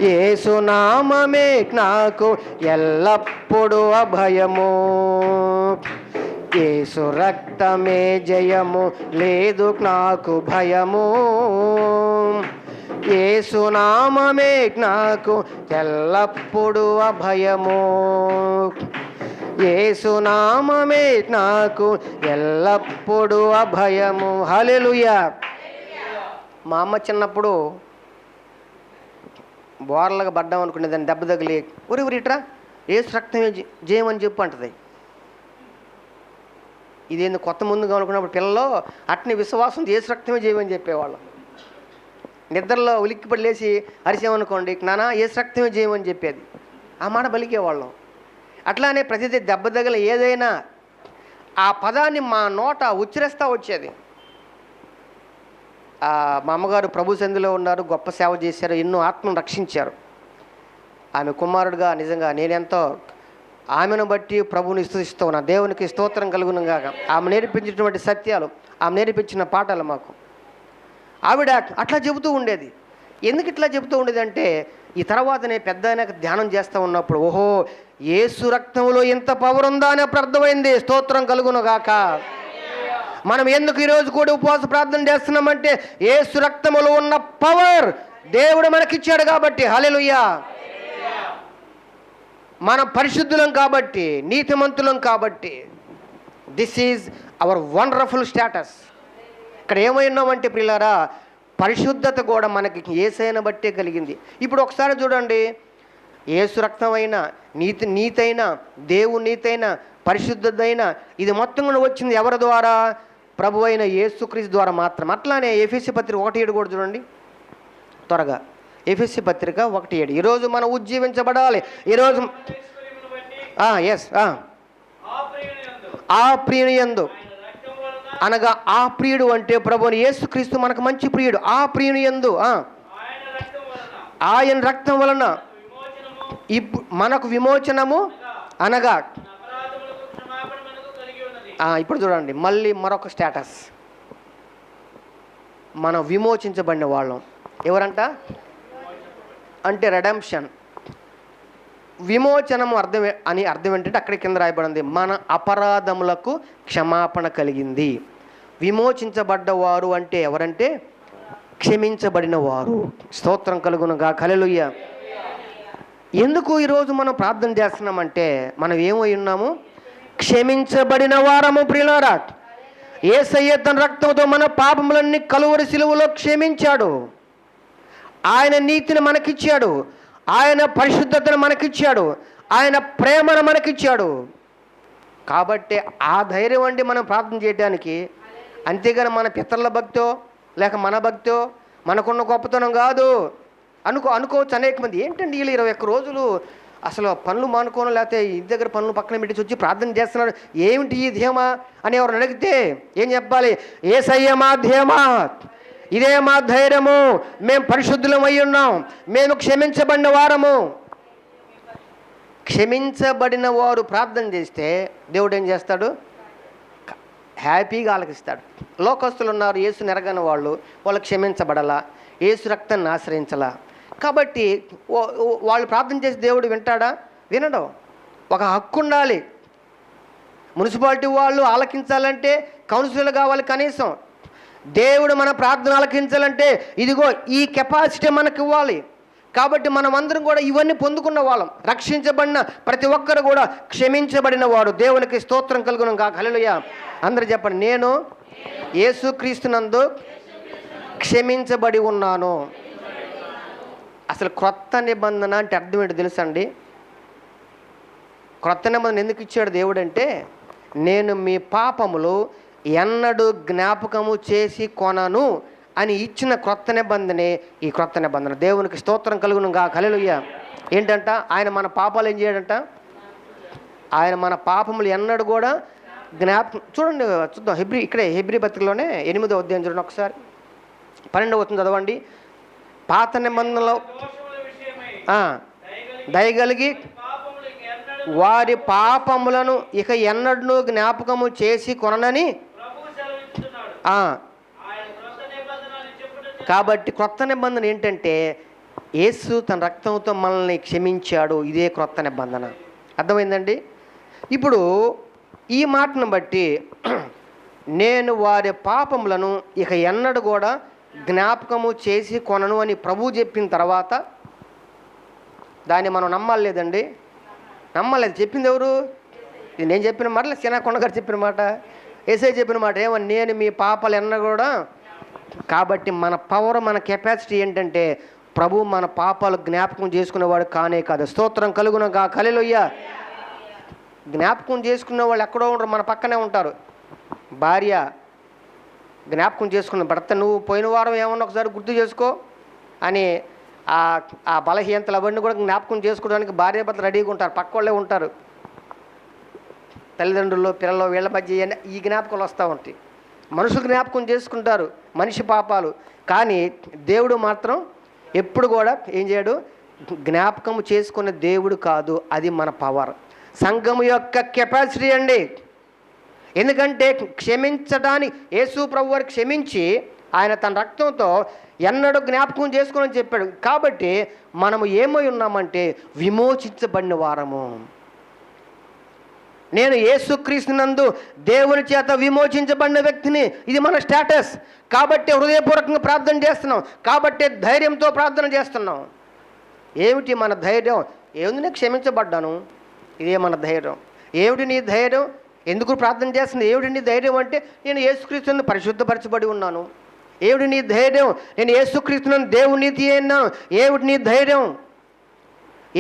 యేసు నామమే నాకు ఎల్లప్పుడూ అభయము. యేసు రక్తమే జయము, లేదు నాకు భయము. యేసు నామమే నాకు ఎల్లప్పుడూ అభయము. యేసు నామమే నాకు ఎల్లప్పుడూ అభయము. హల్లెలూయా. మా అమ్మ చిన్నప్పుడు బోర్లగా పడ్డాం అనుకునే దాన్ని దెబ్బ తగిలి, ఊరి ఇట్రా యేసు రక్తమే జయమని చెప్పు అంటది. ఇదేంది కొత్త ముందుగా అనుకున్నప్పుడు పిల్లలు అట్ని విశ్వాసం యేసు రక్తమే జయమని చెప్పేవాళ్ళం. నిద్రలో ఉలిక్కిపడి లేచి అరిసామనుకోండి, నానా యేసు రక్తమే జయమని చెప్పేది. ఆ మాట బలికేవాళ్ళం. అట్లానే ప్రతిదీ దెబ్బ తగిలి ఏదైనా ఆ పదాన్ని మా నోట ఉచ్చరిస్తూ వచ్చేది. మా అమ్మగారు ప్రభు సంధిలో ఉన్నారు, గొప్ప సేవ చేశారు, ఎన్నో ఆత్మను రక్షించారు. ఆమె కుమారుడుగా నిజంగా నేనెంతో ఆమెను బట్టి ప్రభువుని స్తుతిస్తూ ఉన్నా. దేవునికి స్తోత్రం కలుగునుగా. ఆమె నేర్పించినటువంటి సత్యాలు, ఆమె నేర్పించిన పాఠాలు మాకు ఆవిడ అట్లా చెబుతూ ఉండేది. ఎందుకు ఇట్లా చెబుతూ ఉండేది అంటే, ఈ తర్వాత నేను పెద్ద ధ్యానం చేస్తూ ఉన్నప్పుడు, ఓహో యేసు రక్తంలో ఎంత పవర్ ఉందా అని అప్పుడు అర్థమైంది. స్తోత్రం కలుగునుగాక. మనం ఎందుకు ఈరోజు కూడా ఉపవాస ప్రార్థన చేస్తున్నామంటే, యేసు రక్తములో ఉన్న పవర్ దేవుడు మనకిచ్చాడు కాబట్టి. హల్లెలూయా. మనం పరిశుద్ధులం కాబట్టి, నీతిమంతులం కాబట్టి. This is our wonderful status. ఇక్కడ ఏమైనామంటే ప్రియులారా, పరిశుద్ధత కూడా మనకి యేసయ్యను బట్టే కలిగింది. ఇప్పుడు ఒకసారి చూడండి, యేసు రక్తమైనా, నీతైనా, దేవుని నీతైనా, పరిశుద్ధతైనా, ఇది మొత్తం కూడా వచ్చింది ఎవరి ద్వారా? ప్రభు అయిన యేసుక్రీస్తు ద్వారా మాత్రం. అట్లానే ఎఫెసీ పత్రిక 1:7 కూడా చూడండి త్వరగా. ఎఫెసీ పత్రిక 1:7. ఈరోజు మనం ఉజ్జీవించబడాలి. ఈరోజు ఆ ప్రియుని యందు అనగా, ఆ ప్రియుడు అంటే ప్రభువుని యేసుక్రీస్తు మనకు మంచి ప్రియుడు. ఆ ప్రియుని యందు ఆయన రక్తం వలన మనకు విమోచనము అనగా, ఇప్పుడు చూడండి మళ్ళీ మరొక స్టేటస్. మనం విమోచించబడిన వాళ్ళం. ఎవరంట అంటే రెడెంప్షన్. విమోచనము అర్థం ఏంటంటే అక్కడి కింద రాయబడింది, మన అపరాధములకు క్షమాపణ కలిగింది. విమోచించబడ్డవారు అంటే ఎవరంటే క్షమించబడిన వారు. స్తోత్రం కలుగునుగా. హల్లెలూయా. ఎందుకు ఈరోజు మనం ప్రార్థన చేస్తున్నామంటే, మనం ఏమై ఉన్నాము? క్షమించబడిన వారము ప్రియులారా. యేసయ్య తన రక్తంతో మన పాపములన్నీ కలువరి సిలువలో క్షమించాడు. ఆయన నీతిని మనకిచ్చాడు, ఆయన పరిశుద్ధతను మనకిచ్చాడు, ఆయన ప్రేమను మనకిచ్చాడు. కాబట్టి ఆ ధైర్యం అండి మనం ప్రార్థన చేయడానికి. అంతేగాని మన పితరుల భక్తో లేక మన భక్తో మనకున్న గొప్పతనం కాదు అనుకోవచ్చు అనేక మంది. ఏంటండి వీళ్ళు 21 రోజులు అసలు పనులు మానుకోను, లేకపోతే ఇంటి దగ్గర పనులు పక్కన పెట్టి వచ్చి ప్రార్థన చేస్తున్నాడు, ఏమిటి ఈ ధీమా అని ఎవరు అడిగితే ఏం చెప్పాలి? యేసయ్య మా ధీమా, ఇదే మా ధైర్యము, మేము పరిశుద్ధులం అయి ఉన్నాం, మేము క్షమించబడిన వారము. క్షమించబడిన వారు ప్రార్థన చేస్తే దేవుడు ఏం చేస్తాడు? హ్యాపీగా ఆలకిస్తాడు. లోకస్తులు ఉన్నారు, యేసుని ఎరగని వాళ్ళు క్షమించబడాలా, యేసు రక్తాన్ని ఆశ్రయించాలా. కాబట్టి వాళ్ళు ప్రార్థన చేసి దేవుడు వింటాడా? వినడు. ఒక హక్కు ఉండాలి. మున్సిపాలిటీ వాళ్ళు ఆలకించాలంటే కౌన్సిలర్లు కావాలి కనీసం. దేవుడు మన ప్రార్థన ఆలకించాలంటే ఇదిగో ఈ కెపాసిటీ మనకు ఇవ్వాలి. కాబట్టి మనం అందరం కూడా ఇవన్నీ పొందుకున్న వాళ్ళం. రక్షించబడిన ప్రతి ఒక్కరు కూడా క్షమించబడిన వాడు. దేవునికి స్తోత్రం కలుగును గాక. హల్లెలూయా. అందరూ చెప్పండి, నేను యేసుక్రీస్తునందు క్షమించబడి ఉన్నాను. అసలు క్రొత్త నిబంధన అంటే అర్థం ఏంటో తెలుసండి? క్రొత్త నిబంధన ఎందుకు ఇచ్చాడు దేవుడు అంటే, నేను మీ పాపములు ఎన్నడూ జ్ఞాపకము చేసి కొనను అని ఇచ్చిన క్రొత్త నిబంధనే ఈ క్రొత్త నిబంధన. దేవునికి స్తోత్రం కలుగును గాక. హల్లెలూయా. ఏంటంట? ఆయన మన పాపాలు ఏం చేయడంట? ఆయన మన పాపములు ఎన్నడూ కూడా జ్ఞాపకం. చూడండి, చూద్దాం. హెబ్రీ పత్రికలోనే 8వ అధ్యాయం చూడండి ఒకసారి. 12వ వచనం చదవండి. పాత నిబంధనలో దయగలిగి వారి పాపములను ఇక ఎన్నడూ జ్ఞాపకము చేసి కొననని. కాబట్టి క్రొత్త నిబంధన ఏంటంటే యేసు తన రక్తంతో మనల్ని క్షమించాడు. ఇదే క్రొత్త నిబంధన. అర్థమైందండి? ఇప్పుడు ఈ మాటను బట్టి నేను వారి పాపములను ఇక ఎన్నడూ కూడా జ్ఞాపకము చేసి కొనను అని ప్రభువు చెప్పిన తర్వాత దాన్ని మనం నమ్మాలేదండి? నమ్మలేదు. చెప్పింది ఎవరు? ఇది నేను చెప్పిన మాట, సీనాకొండ గారు చెప్పిన మాట, యేసయ్య చెప్పిన మాట. ఏమని? నేను మీ పాపాలు ఎన్న కూడా. కాబట్టి మన పవర్, మన కెపాసిటీ ఏంటంటే ప్రభు మన పాపాలు జ్ఞాపకం చేసుకునేవాడు కానే కాదు. స్తోత్రం కలుగును గాక. హల్లెలూయా. జ్ఞాపకం చేసుకునే వాళ్ళు ఎక్కడో ఉండరు, మన పక్కనే ఉంటారు. భార్య జ్ఞాపకం చేసుకున్న భర్త, నువ్వు పోయిన వారం ఏమన్నా ఒకసారి గుర్తు చేసుకో అని ఆ బలహీనతలు అవన్నీ కూడా జ్ఞాపకం చేసుకోవడానికి భార్య భర్త రెడీగా ఉంటారు. పక్క వాళ్ళే ఉంటారు. తల్లిదండ్రులు పిల్లలు వీళ్ళ మధ్య ఈ జ్ఞాపకాలు వస్తూ ఉంటాయి. మనుషులు జ్ఞాపకం చేసుకుంటారు మనిషి పాపాలు. కానీ దేవుడు మాత్రం ఎప్పుడు కూడా ఏం చేయడు? జ్ఞాపకం చేసుకునే దేవుడు కాదు. అది మన పవర్, సంఘం యొక్క కెపాసిటీ అండి. ఎందుకంటే క్షమించడానికి యేసు ప్రభు వారు క్షమించి ఆయన తన రక్తంతో ఎన్నడూ జ్ఞాపకం చేసుకోనని చెప్పాడు. కాబట్టి మనము ఏమై ఉన్నామంటే విమోచించబడిన వారము. నేను యేసుక్రీస్తునందు దేవుని చేత విమోచించబడిన వ్యక్తిని. ఇది మన స్టేటస్. కాబట్టి హృదయపూర్వకంగా ప్రార్థన చేస్తున్నాం. కాబట్టి ధైర్యంతో ప్రార్థన చేస్తున్నాం. ఏమిటి మన ధైర్యం? ఏముంది? నేను క్షమించబడ్డాను, ఇదే మన ధైర్యం. ఏమిటి నీ ధైర్యం? ఎందుకు ప్రార్థన చేస్తుంది? ఏమిటి నీ ధైర్యం అంటే నేను యేసుక్రీస్తునందు పరిశుద్ధపరచబడి ఉన్నాను. ఏమిటి నీ ధైర్యం? నేను యేసుక్రీస్తునందు దేవుని నీతి అయినాను. ఏమిటి నీ ధైర్యం?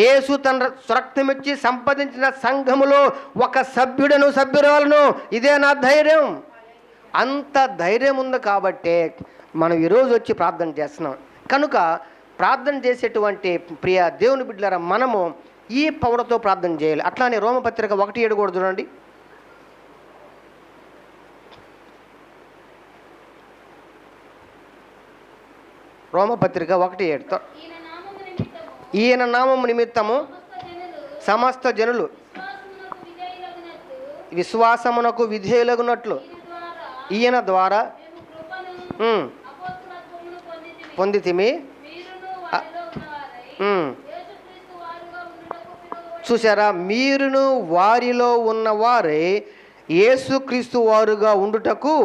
యేసు తన రక్తమిచ్చి సంపాదించిన సంఘములో ఒక సభ్యురాలను. ఇదే నా ధైర్యం. అంత ధైర్యం ఉంది కాబట్టి మనం ఈరోజు వచ్చి ప్రార్థన చేస్తున్నాం. కనుక ప్రార్థన చేసేటువంటి ప్రియ దేవుని బిడ్డలారా, మనము ఈ పవర్తో ప్రార్థన చేయాలి. అట్లానే రోమపత్రిక 1:7 కూడా చూడండి. రోమపత్రిక 1:7. ఈయన నామము నిమిత్తము సమస్త జనులు విశ్వాసమునకు విధేయులగునట్లు ఈయన ద్వారా పొందితిమి. చూసారా? మీరును వారిలో ఉన్నవారే యేసుక్రీస్తు వారుగా ఉండుటకు.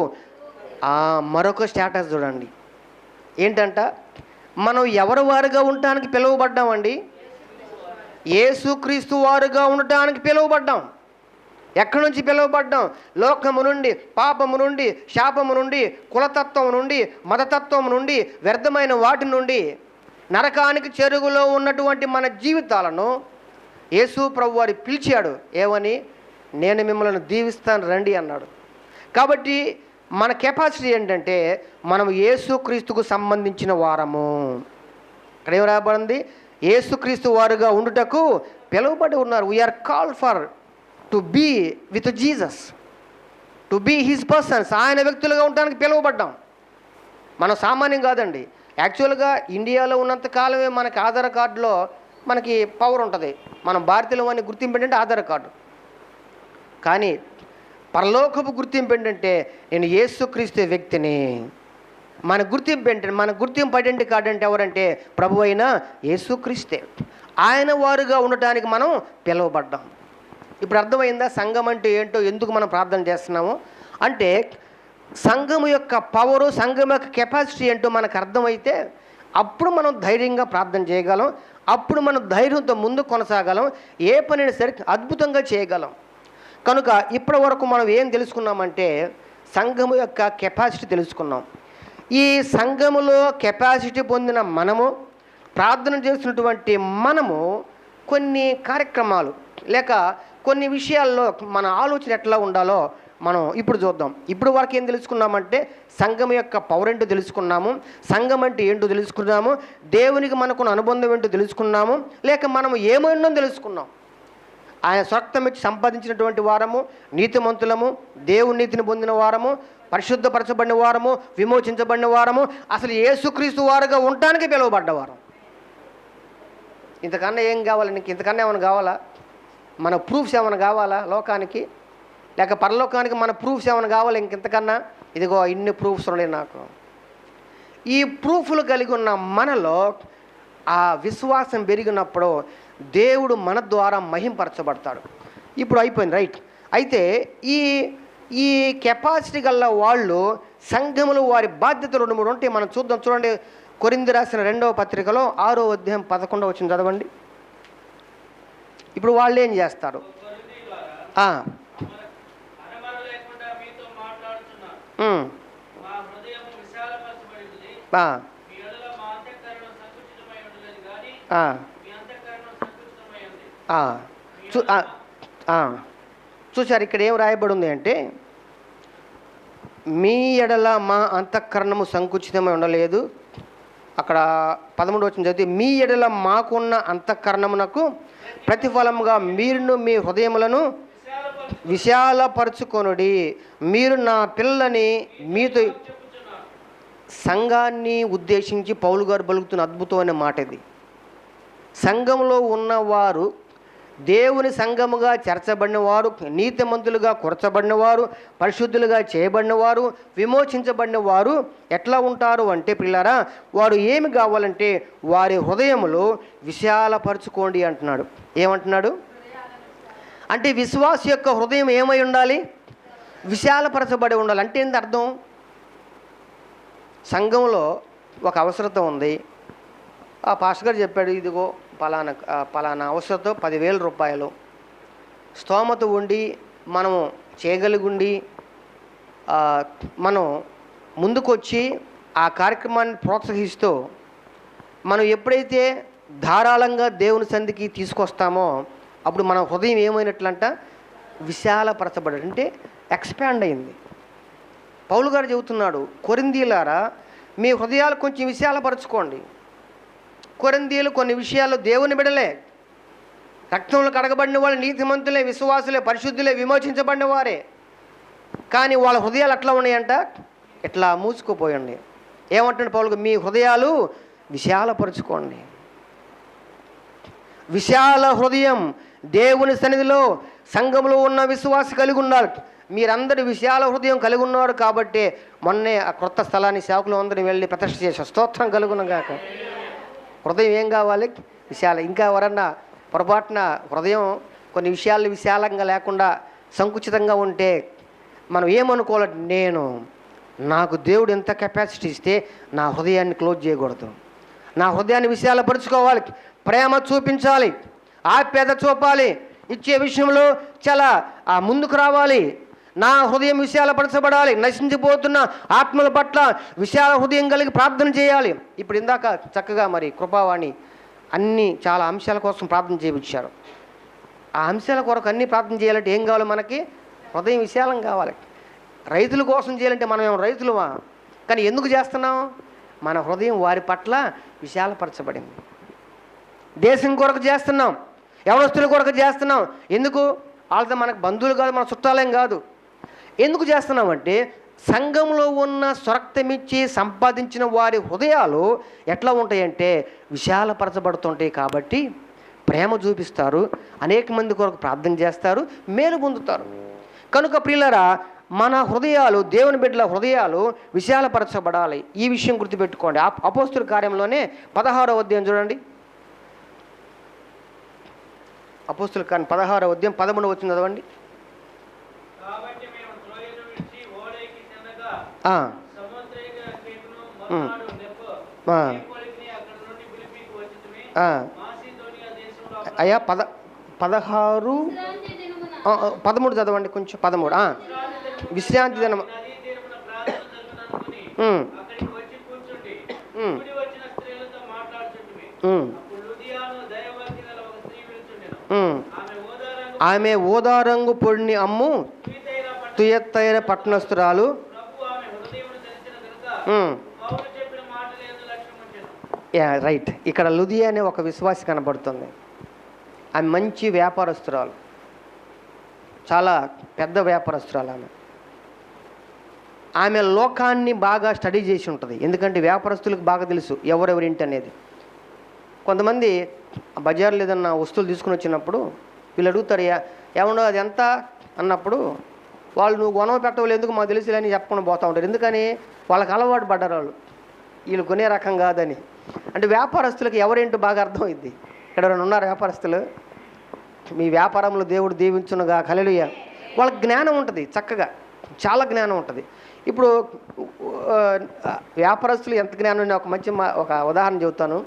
మరొక స్టేటస్ చూడండి. ఏంటంట? మనం ఎవరి వారుగా ఉండటానికి పిలువబడ్డామండి? యేసుక్రీస్తు వారుగా ఉండటానికి పిలువబడ్డాం. ఎక్కడి నుంచి పిలువబడ్డాం? లోకము నుండి, పాపము నుండి, శాపము నుండి, కులతత్వం నుండి, మతతత్వం నుండి, వ్యర్థమైన వాటి నుండి, నరకానికి చెరుగులో ఉన్నటువంటి మన జీవితాలను యేసు ప్రభు వారు పిలిచాడు. ఏమని? నేను మిమ్మల్ని దీవిస్తాను రండి అన్నాడు. కాబట్టి మన కెపాసిటీ ఏంటంటే మనం యేసుక్రీస్తుకు సంబంధించిన వారము. ఇక్కడ ఏం రాయబడింది? యేసుక్రీస్తు వారుగా ఉండుటకు పిలువబడి ఉన్నారు. We are called for to be with Jesus, to be his persons. ఆయన వ్యక్తులుగా ఉండడానికి పిలువబడ్డాం. మనం సామాన్యం కాదండి. యాక్చువల్గా ఇండియాలో ఉన్నంత కాలమే మనకి ఆధార్ కార్డులో మనకి పవర్ ఉంటుంది. మనం భారతీయులు అని గుర్తింపు ఏంటంటే ఆధార్ కార్డు. కానీ పరలోకపు గుర్తింపు ఏంటంటే నేను యేసుక్రీస్తు వ్యక్తిని. మన గుర్తింపు ఏంటంటే, మన గుర్తింపు ఐడెంటిటీ కార్డు అంటే ఎవరంటే ప్రభు అయిన యేసుక్రీస్తే. ఆయన వారుగా ఉండటానికి మనం పిలువబడ్డాం. ఇప్పుడు అర్థమైందా సంఘం అంటే ఏంటో, ఎందుకు మనం ప్రార్థన చేస్తున్నాము అంటే సంఘం యొక్క పవరు, సంఘం యొక్క కెపాసిటీ ఏంటో మనకు అర్థమైతే అప్పుడు మనం ధైర్యంగా ప్రార్థన చేయగలం. అప్పుడు మనం ధైర్యంతో ముందు కొనసాగలం. ఏ పనిని సరే అద్భుతంగా చేయగలం. కనుక ఇప్పటి వరకు మనం ఏం తెలుసుకున్నామంటే సంఘము యొక్క కెపాసిటీ తెలుసుకున్నాం. ఈ సంఘములో కెపాసిటీ పొందిన మనము, ప్రార్థన చేస్తున్నటువంటి మనము కొన్ని కార్యక్రమాలు లేక కొన్ని విషయాల్లో మన ఆలోచన ఎట్లా ఉండాలో మనం ఇప్పుడు చూద్దాం. ఇప్పుడు వరకు ఏం తెలుసుకున్నామంటే సంఘం యొక్క పవర్ ఏంటో తెలుసుకున్నాము, సంఘం అంటే ఏంటో తెలుసుకున్నాము, దేవునికి మనకున్న అనుబంధం ఏంటో తెలుసుకున్నాము, లేక మనం ఏమైందో తెలుసుకున్నాం. ఆయన స్వరక్తం ఇచ్చి సంపాదించినటువంటి వారము, నీతిమంతులము, దేవుని నీతిని పొందిన వారము, పరిశుద్ధపరచబడిన వారము, విమోచించబడిన వారము, అసలు యేసుక్రీస్తు వారుగా ఉండటానికి పిలువబడ్డవారు. ఇంతకన్నా ఏం కావాలి? నీకు ఇంతకన్నా ఏమైనా కావాలా? మన ప్రూఫ్స్ ఏమైనా కావాలా లోకానికి? లేక పరలోకానికి మన ప్రూఫ్స్ ఏమైనా కావాలి ఇంకెంతకన్నా? ఇదిగో ఇన్ని ప్రూఫ్స్ ఉన్నాయి నాకు. ఈ ప్రూఫ్లు కలిగి ఉన్న మనలో ఆ విశ్వాసం పెరిగినప్పుడు దేవుడు మన ద్వారా మహింపరచబడతాడు. ఇప్పుడు అయిపోయింది, రైట్. అయితే ఈ కెపాసిటీ గల వాళ్ళు సంఘములు వారి బాధ్యతలు 2-3 ఉంటాయి. మనం చూద్దాం. చూడండి, కొరింథీ రాసిన 2వ పత్రికలో 6వ అధ్యాయం 11వ వచనం చదవండి. ఇప్పుడు వాళ్ళు ఏం చేస్తారు? చూసారు, ఇక్కడ ఏం రాయబడి ఉంది అంటే మీ ఎడల మా అంతఃకరణము సంకుచితమై ఉండలేదు. అక్కడ 11వ వచనం చదివితే మీ ఎడల మాకున్న అంతఃకరణమునకు ప్రతిఫలముగా మీరును మీ హృదయములను విశాలపరచుకొనుడి. మీరు నా పిల్లని మీతో. సంఘాన్ని ఉద్దేశించి పౌలు గారు పలుకుతున్న అద్భుతమైన మాట ఇది. సంఘంలో ఉన్నవారు, దేవుని సంఘముగా చేర్చబడినవారు, నీతిమంతులుగా కూర్చబడినవారు, పరిశుద్ధులుగా చేయబడినవారు, విమోచించబడినవారు ఎట్లా ఉంటారు అంటే పిల్లారా, వారు ఏమి కావాలంటే వారి హృదయములు విశాలపరచుకోండి అంటున్నాడు. ఏమంటున్నాడు అంటే విశ్వాస యొక్క హృదయం ఏమై ఉండాలి? విశాలపరచబడి ఉండాలి. అంటే ఏంటి అర్థం? సంఘంలో ఒక అవసరత ఉంది. ఆ పాస్టర్ గారు చెప్పాడు, ఇదిగో పలానా అవసరత 10,000 రూపాయలు స్తోమత ఉండి మనం చేయగలిగుండి మనం ముందుకొచ్చి ఆ కార్యక్రమాన్ని ప్రోత్సహిస్తూ మనం ఎప్పుడైతే ధారాళంగా దేవుని సన్నిధికి తీసుకొస్తామో అప్పుడు మన హృదయం ఏమైనట్లంట? విశాలపరచబడి, అంటే ఎక్స్పాండ్ అయింది. పౌలు గారు చెబుతున్నాడు, కొరింథీయులారా మీ హృదయాలు కొంచెం విశాలపరచుకోండి. కొరింథీయులు కొన్ని విషయాల్లో దేవుని బిడలే, రక్తంలో కడగబడిన వాళ్ళు, నీతిమంతులే, విశ్వాసులే, పరిశుద్ధులే, విమోచించబడిన వారే. కానీ వాళ్ళ హృదయాలు ఎట్లా ఉన్నాయంట? ఇట్లా మూసుకుపోయండి. ఏమంటున్నాడు పౌలు? మీ హృదయాలు విశాలపరచుకోండి. విశాల హృదయం దేవుని సన్నిధిలో సంఘంలో ఉన్న విశ్వాసం కలిగి ఉండాలి. మీరందరూ విశాల హృదయం కలిగి ఉన్నారు కాబట్టి మొన్నే ఆ క్రొత్త స్థలాన్ని సేవకులు అందరినీ వెళ్ళి ప్రతిష్ఠ చేశారు. స్తోత్రం కలుగునగాక. హృదయం ఏం కావాలి? విశాల. ఇంకా ఎవరన్నా పొరపాటున హృదయం కొన్ని విషయాలు విశాలంగా లేకుండా సంకుచితంగా ఉంటే మనం ఏమనుకోవాలి? నాకు దేవుడు ఎంత కెపాసిటీ ఇస్తే నా హృదయాన్ని క్లోజ్ చేయకూడదు. నా హృదయాన్ని విశాలపరుచుకోవాలి, ప్రేమ చూపించాలి, ఆప్యాయత చూపాలి, ఇచ్చే విషయంలో చాలా ముందుకు రావాలి. నా హృదయం విశాలపరచబడాలి. నశించిపోతున్న ఆత్మల పట్ల విశాల హృదయం కలిగి ప్రార్థన చేయాలి. ఇప్పుడు ఇందాక చక్కగా మరి కృపావాణి అన్ని చాలా అంశాల కోసం ప్రార్థన చేయించారు. ఆ అంశాల కొరకు అన్నీ ప్రార్థన చేయాలంటే ఏం కావాలి? మనకి హృదయం విశాలం కావాలి. రైతుల కోసం చేయాలంటే మనం ఏమో రైతులమా? కానీ ఎందుకు చేస్తున్నాం? మన హృదయం వారి పట్ల విశాలపరచబడింది. దేశం కొరకు చేస్తున్నాం, యవనస్తుల కొరకు చేస్తున్నాం. ఎందుకు? వాళ్ళతో మనకు బంధువులు కాదు, మన చుట్టాలేం కాదు. ఎందుకు చేస్తున్నామంటే సంఘంలో ఉన్న స్వరక్తమిచ్చి సంపాదించిన వారి హృదయాలు ఎట్లా ఉంటాయంటే విశాలపరచబడుతుంటాయి. కాబట్టి ప్రేమ చూపిస్తారు, అనేక మంది కొరకు ప్రార్థన చేస్తారు, మేలు పొందుతారు. కనుక ప్రియులారా, మన హృదయాలు, దేవుని బిడ్డల హృదయాలు విశాలపరచబడాలి. ఈ విషయం గుర్తుపెట్టుకోండి. అపోస్తుల కార్యంలోనే 16వ అధ్యాయం చూడండి. అపోస్తుల కార్యం 16వ అధ్యాయం 13వ వచనం చదవండి. అయ్యా 13 చదవండి, కొంచెం 13. విశ్రాంతి దినం. ఆమె ఊదారంగు పొడిని అమ్ము తుయత్తైన పట్టణస్తురాలు. రైట్. ఇక్కడ లుదియా అనే ఒక విశ్వాసి కనబడుతుంది. ఆమె మంచి వ్యాపారస్తురాలు, చాలా పెద్ద వ్యాపారస్తురాలు. ఆమె లోకాన్ని బాగా స్టడీ చేసి ఉంటుంది. ఎందుకంటే వ్యాపారస్తులకు బాగా తెలుసు ఎవరెవరింటి అనేది. కొంతమంది బజార్లో ఏదన్నా వస్తువులు తీసుకుని వచ్చినప్పుడు వీళ్ళు అడుగుతారు, ఏమన్నా అది ఎంత అన్నప్పుడు వాళ్ళు నువ్వు గొనవ పెట్టవాలి ఎందుకు మాకు తెలుసులేని చెప్పకుండా పోతూ ఉంటారు. ఎందుకని? వాళ్ళకి అలవాటు పడ్డారు వాళ్ళు, వీళ్ళు కొనే రకం కాదని. అంటే వ్యాపారస్తులకు ఎవరేంటో బాగా అర్థమైంది. ఇక్కడ ఎవరైనా ఉన్నారు వ్యాపారస్తులు? మీ వ్యాపారంలో దేవుడు దీవించునుగా. హల్లెలూయా. వాళ్ళకి జ్ఞానం ఉంటుంది, చక్కగా చాలా జ్ఞానం ఉంటుంది. ఇప్పుడు వ్యాపారస్తులు ఎంత జ్ఞానం ఉండే ఒక ఉదాహరణ చెబుతాను.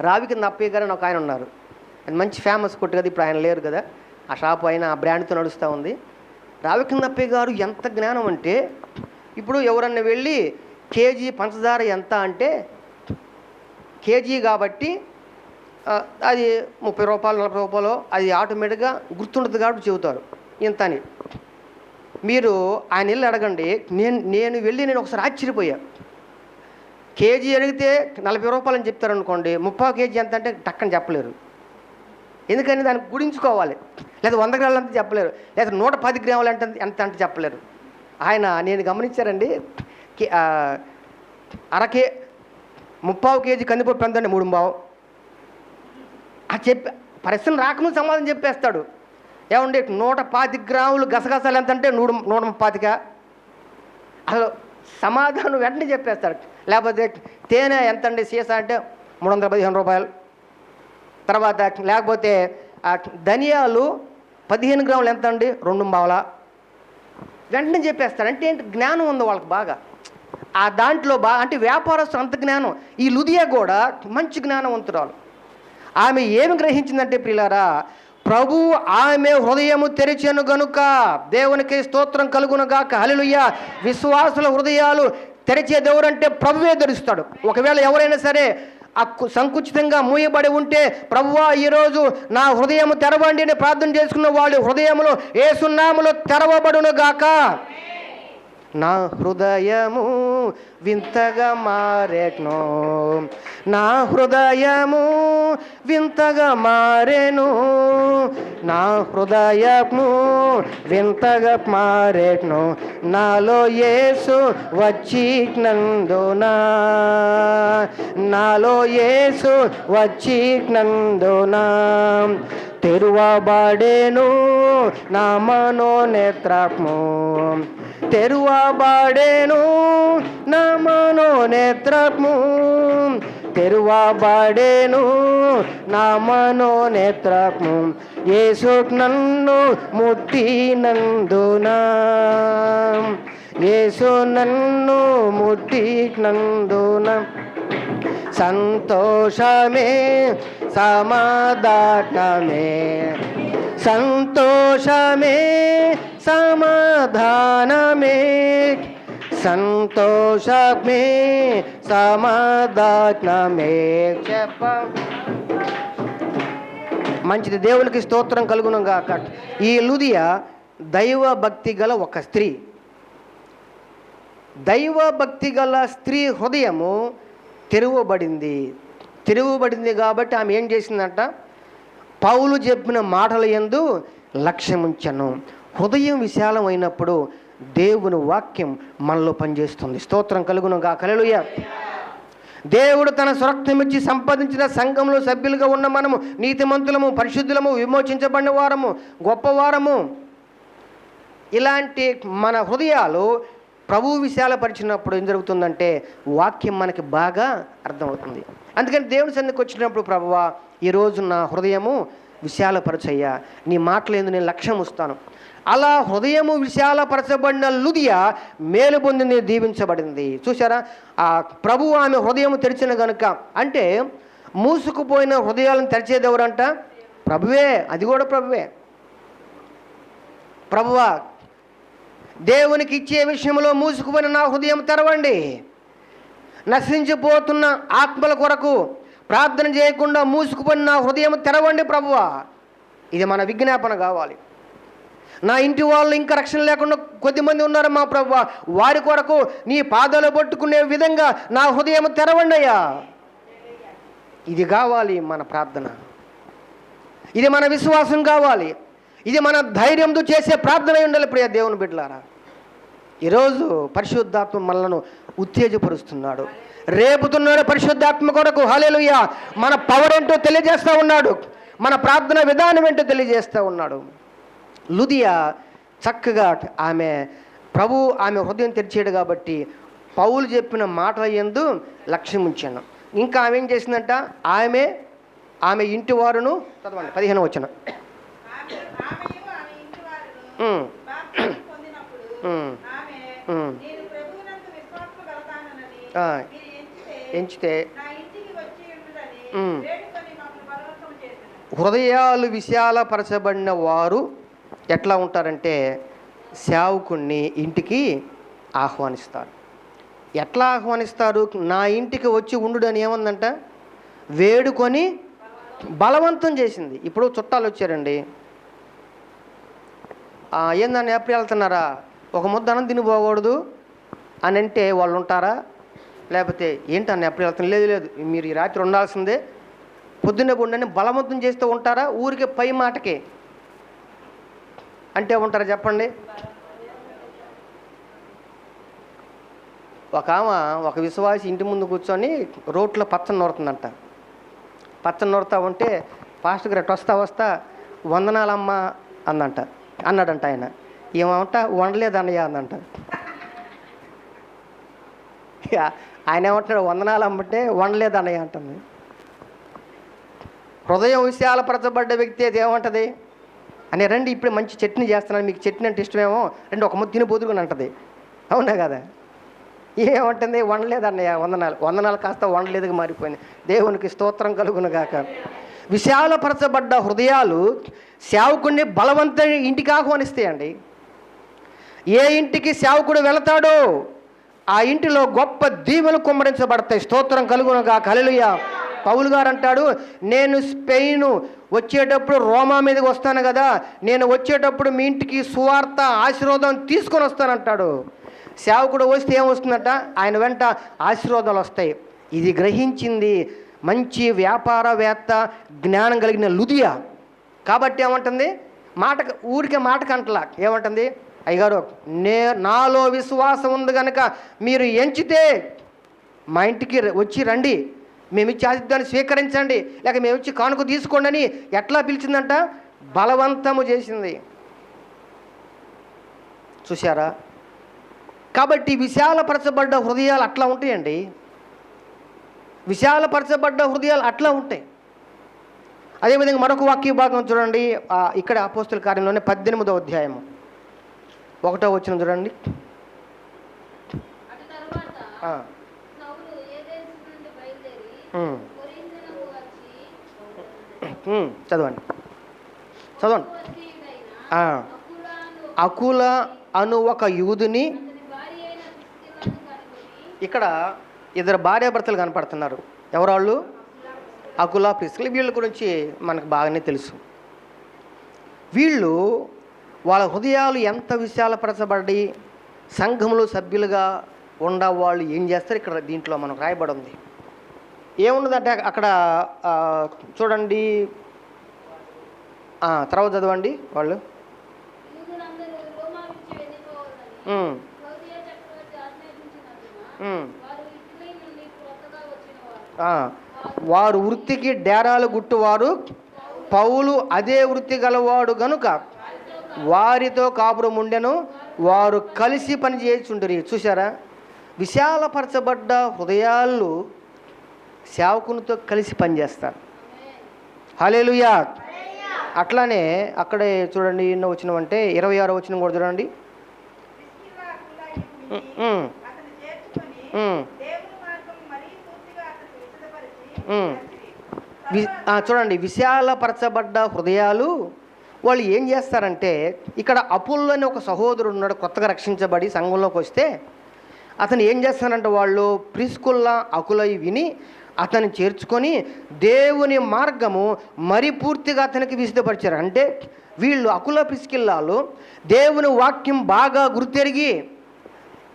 రావి కింద అప్పయ్య గారు అని ఒక ఆయన ఉన్నారు. ఆయన మంచి ఫేమస్ కొట్టు కదా, ఇప్పుడు ఆయన లేరు కదా. ఆ షాపు అయినా ఆ బ్రాండ్తో నడుస్తూ ఉంది. రావి కింద అప్పయ్య గారు ఎంత జ్ఞానం అంటే, ఇప్పుడు ఎవరన్నా వెళ్ళి కేజీ పంచదార ఎంత అంటే, కేజీ కాబట్టి అది 30 రూపాయలు 40 రూపాయలు అది ఆటోమేటిక్గా గుర్తుండదు కాబట్టి చెబుతారు ఇంత అని. మీరు ఆయన వెళ్ళి అడగండి. నేను ఒకసారి ఆశ్చర్యపోయా. కేజీ అడిగితే 40 రూపాయలు అని చెప్తారనుకోండి, 30 కేజీ ఎంత అంటే టక్కని చెప్పలేరు. ఎందుకని? దాన్ని గుడించుకోవాలి. లేదా 100 గ్రాములు అంతా చెప్పలేరు, లేదా 110 గ్రాములు అంటే ఎంత అంటే చెప్పలేరు. ఆయన నేను గమనించారండి, 30 కేజీ కందిపప్పు ఎంత అండి? 3 అది చెప్పి ప్రశ్న రాకముందు సమాధానం చెప్పేస్తాడు. ఏమండి 125 గ్రాములు గసగసాలు ఎంత అంటే 135. అసలు సమాధానం వెంటనే చెప్పేస్తాడు. లేకపోతే తేనె ఎంత అండి సీసా అంటే 315 రూపాయలు. తర్వాత లేకపోతే ధనియాలు 15 గ్రాములు ఎంత అండి? 2 వెంటనే చెప్పేస్తాడు. అంటే ఏంటి? జ్ఞానం ఉంది వాళ్ళకి బాగా. ఆ దాంట్లో అంటే వ్యాపారస్తులు అంత జ్ఞానం. ఈ లుదియా కూడా మంచి జ్ఞానవంతురాలు. ఆమె ఏమి గ్రహించిందంటే ప్రియులారా, ప్రభు ఆమె హృదయము తెరిచెను గనుక దేవునికి స్తోత్రం కలుగునుగాక. హల్లెలూయా. విశ్వాసుల హృదయాలు తెరిచే దేవుడు అంటే ప్రభువే తెరుస్తాడు. ఒకవేళ ఎవరైనా సరే సంకుచితంగా మూయబడి ఉంటే, ప్రభువా ఈరోజు నా హృదయము తెరవండి అని ప్రార్థన చేసుకున్న వాళ్ళు హృదయములో యేసు నామములో తెరవబడునుగాక. నా హృదయము వింతగా మారేను, నా హృదయము వింతగా మారేను, నా హృదయము వింతగా మారేను, నాలో యేసు వచ్చినందున, నాలో యేసు వచ్చినందున తెరువబడెను నా మనోనేత్రము, తెరువబడెను నా మనోనేత్రము, తెరువబడెను నా మనోనేత్రము, యేసు నన్ను ముట్టినందున, యేసు నన్ను ముట్టినందున సంతోషమే సమాధానమే, సంతోషమే సమాధానమే, సంతోషమే సమాధానమే. చెప్ప మంచిది, దేవునికి స్తోత్రం కలుగును గాక. ఈ లూదియా దైవ భక్తి గల ఒక స్త్రీ. దైవ భక్తి గల స్త్రీ హృదయము తెరువబడింది కాబట్టి ఆమె ఏం చేసిందంట? పౌలు చెప్పిన మాటల యందు లక్ష్యముంచెను. హృదయం విశాలమైనప్పుడు దేవుని వాక్యం మనలో పనిచేస్తుంది. స్తోత్రం కలుగును గాక. హల్లెలూయా. దేవుడు తన స్వరక్తమిచ్చి సంపాదించిన సంఘంలో సభ్యులుగా ఉన్న మనము నీతిమంతులము, పరిశుద్ధులము, విమోచించబడిన వారము, గొప్పవారము. ఇలాంటి మన హృదయాలు ప్రభువు విశాలపరిచినప్పుడు ఏం జరుగుతుందంటే వాక్యం మనకి బాగా అర్థమవుతుంది. అందుకని దేవుని సన్నిధికి వచ్చినప్పుడు, ప్రభువా ఈరోజు నా హృదయము విశాలపరచయ్యా, నీ మాటలందు నేను లక్ష్యం ఇస్తాను. అలా హృదయము విశాలపరచబడిన లూదియా మేలు పొందింది, దీవించబడింది. చూసారా, ఆ ప్రభువు ఆమె హృదయం తెరిచిన గనుక. అంటే మూసుకుపోయిన హృదయాలను తెరిచేది ఎవరంట? ప్రభువే. అది కూడా ప్రభువే. ప్రభువా, దేవునికి ఇచ్చే విషయంలో మూసుకుపోయిన నా హృదయం తెరవండి. నశించిపోతున్న ఆత్మల కొరకు ప్రార్థన చేయకుండా మూసుకుపోయిన నా హృదయం తెరవండి ప్రభువా. ఇది మన విజ్ఞాపన కావాలి. నా ఇంటి వాళ్ళు ఇంకా రక్షణ లేకుండా కొద్దిమంది ఉన్నారు మా ప్రభువా, వారి కొరకు నీ పాదాలు పట్టుకునే విధంగా నా హృదయం తెరవండి అయ్యా. ఇది కావాలి మన ప్రార్థన, ఇది మన విశ్వాసం కావాలి, ఇది మన ధైర్యంతో చేసే ప్రార్థన ఉండాలి. ప్రియ దేవుని బిడ్డలారా, ఈరోజు పరిశుద్ధాత్మ మనలను ఉత్తేజపరుస్తున్నాడు, రేపుతున్నాడు పరిశుద్ధాత్మ కొరకు. హల్లెలూయా. మన పవర్ ఏంటో తెలియజేస్తూ ఉన్నాడు, మన ప్రార్థన విధానం ఏంటో తెలియజేస్తూ ఉన్నాడు. లూదియా చక్కగా ఆమె హృదయం తెరిచాడు కాబట్టి పౌలు చెప్పిన మాటల యందు లక్ష్యం ఉంచాను. ఇంకా ఆమె ఏం చేసిందంట? ఆమె ఇంటి వారును, చదవండి 15వ వచనం. ఎంచితే హృదయాలు విశాలపరచబడిన వారు ఎట్లా ఉంటారంటే సేవకుణ్ణి ఇంటికి ఆహ్వానిస్తారు. ఎట్లా ఆహ్వానిస్తారు? నా ఇంటికి వచ్చి ఉండు అని ఏమందంట? వేడుకొని బలవంతం చేసింది. ఇప్పుడు చుట్టాలు వచ్చారండి, ఏందని ఎప్పుడు వెళ్తున్నారా, ఒక ముద్ద అన్నం తినిపోకూడదు అని అంటే వాళ్ళు ఉంటారా? లేకపోతే ఏంటన్న ఎప్పుడు వెళ్తాను, లేదు మీరు ఈ రాత్రి ఉండాల్సిందే, పొద్దున్నే ఉండని బలవంతం చేస్తూ ఉంటారా? ఊరికే పై మాటకే అంటే ఉంటారా చెప్పండి? ఒక విశ్వాసి ఇంటి ముందు కూర్చొని రోట్లో పచ్చని నూరుతుందంట. పచ్చని నూరుతా ఉంటే పాస్టర్ గారు వస్తా వందనాలమ్మ అన్నాడంట. ఆయన ఏమంట? వండలేదన్నయ్య అందంట. ఆయన ఏమంటున్నాడు? వందనాలమ్మంటే వండలేదన్నయ్య అంటుంది. హృదయం విశాలపరచబడ్డ వ్యక్తి అది ఏమంటుంది? అని రండి ఇప్పుడు మంచి చట్నీ చేస్తున్నాను, మీకు చట్నీ అంటే ఇష్టమేమో, రండి ఒక ముద్ద తిని బొదుగుని అంటది. అవునా కదా? ఏమంటుంది? వండలేదన్నయ్య, వందనాలు కాస్త వండలేదుగా మారిపోయింది. దేవునికి స్తోత్రం కలుగును గాక. విశాలపరచబడ్డ హృదయాలు సేవకుడిని బలవంతంగా ఇంటికి ఆహ్వానిస్తాయండి. ఏ ఇంటికి సేవకుడు వెళతాడో ఆ ఇంటిలో గొప్ప దీవెనలు కుమ్మరించబడతాయి. స్తోత్రం కలుగును గాక. హల్లెలూయా. పౌలు గారు అంటాడు, నేను స్పెయిన్ వచ్చేటప్పుడు రోమా మీదకి వస్తాను కదా, నేను వచ్చేటప్పుడు మీ ఇంటికి సువార్త ఆశీర్వాదం తీసుకొని వస్తానంటాడు. సేవకుడు వస్తే ఏమొస్తుందట? ఆయన వెంట ఆశీర్వాదాలు వస్తాయి. ఇది గ్రహించింది మంచి వ్యాపారవేత్త, జ్ఞానం కలిగిన లూదియా. కాబట్టి ఏమంటుంది? ఊరికే మాటకు అంటలా, ఏమంటుంది? అయ్యగారు, నాలో విశ్వాసం ఉంది కనుక మీరు ఎంచితే మా ఇంటికి వచ్చి రండి, మేము ఇచ్చి ఆతిథ్యాన్ని స్వీకరించండి, లేక మేము ఇచ్చి కానుక తీసుకోండి అని ఎట్లా పిలిచిందంట? బలవంతము చేసింది. చూశారా? కాబట్టి విశాలపరచబడ్డ హృదయాలు అట్లా ఉంటాయండి. విశాలపరచబడ్డ హృదయాలు అట్లా ఉంటాయి. అదేవిధంగా మరొక వాక్య భాగం చూడండి, ఇక్కడ అపోస్తుల కార్యంలోనే 18వ అధ్యాయము 1వ వచనం చూడండి. చదవండి. అకుల అను ఒక యూదుని, ఇక్కడ ఇద్దరు భార్యాభర్తలు కనపడుతున్నారు. ఎవరాళ్ళు? అకుల ప్రిస్కిల వీళ్ళ గురించి మనకు బాగానే తెలుసు. వీళ్ళు వాళ్ళ హృదయాలు ఎంత విశాలపరచబడి సంఘంలో సభ్యులుగా వాళ్ళు ఏం చేస్తారు ఇక్కడ దీంట్లో మనకు రాయబడి ఉంది. ఏమున్నదంటే అక్కడ చూడండి, తర్వాత చదవండి. వాళ్ళు వారు వృత్తికి డేరాలు గుట్టువారు, పౌలు అదే వృత్తి గలవాడు గనుక వారితో కాపురం ఉండెను, వారు కలిసి పని చేస్తుంటారు. చూసారా, విశాలపరచబడ్డ హృదయాలు సేవకునితో కలిసి పనిచేస్తారు. హల్లెలూయా. అట్లానే అక్కడే చూడండి, ఎన్నో వచనం అంటే 26వ వచనం కూడా చూడండి. చూడండి, విశాలపరచబడ్డ హృదయాలు వాళ్ళు ఏం చేస్తారంటే, ఇక్కడ అపుల్లో అని ఒక సహోదరుడు ఉన్నాడు, కొత్తగా రక్షించబడి సంఘంలోకి వస్తే అతను ఏం చేస్తారంటే, వాళ్ళు ప్రిస్కుల్లా అకులై విని అతన్ని చేర్చుకొని దేవుని మార్గము మరి పూర్తిగా అతనికి విసిదపరిచారు. అంటే వీళ్ళు అకుల ప్రిస్కిల్లాలు దేవుని వాక్యం బాగా గుర్తెరిగి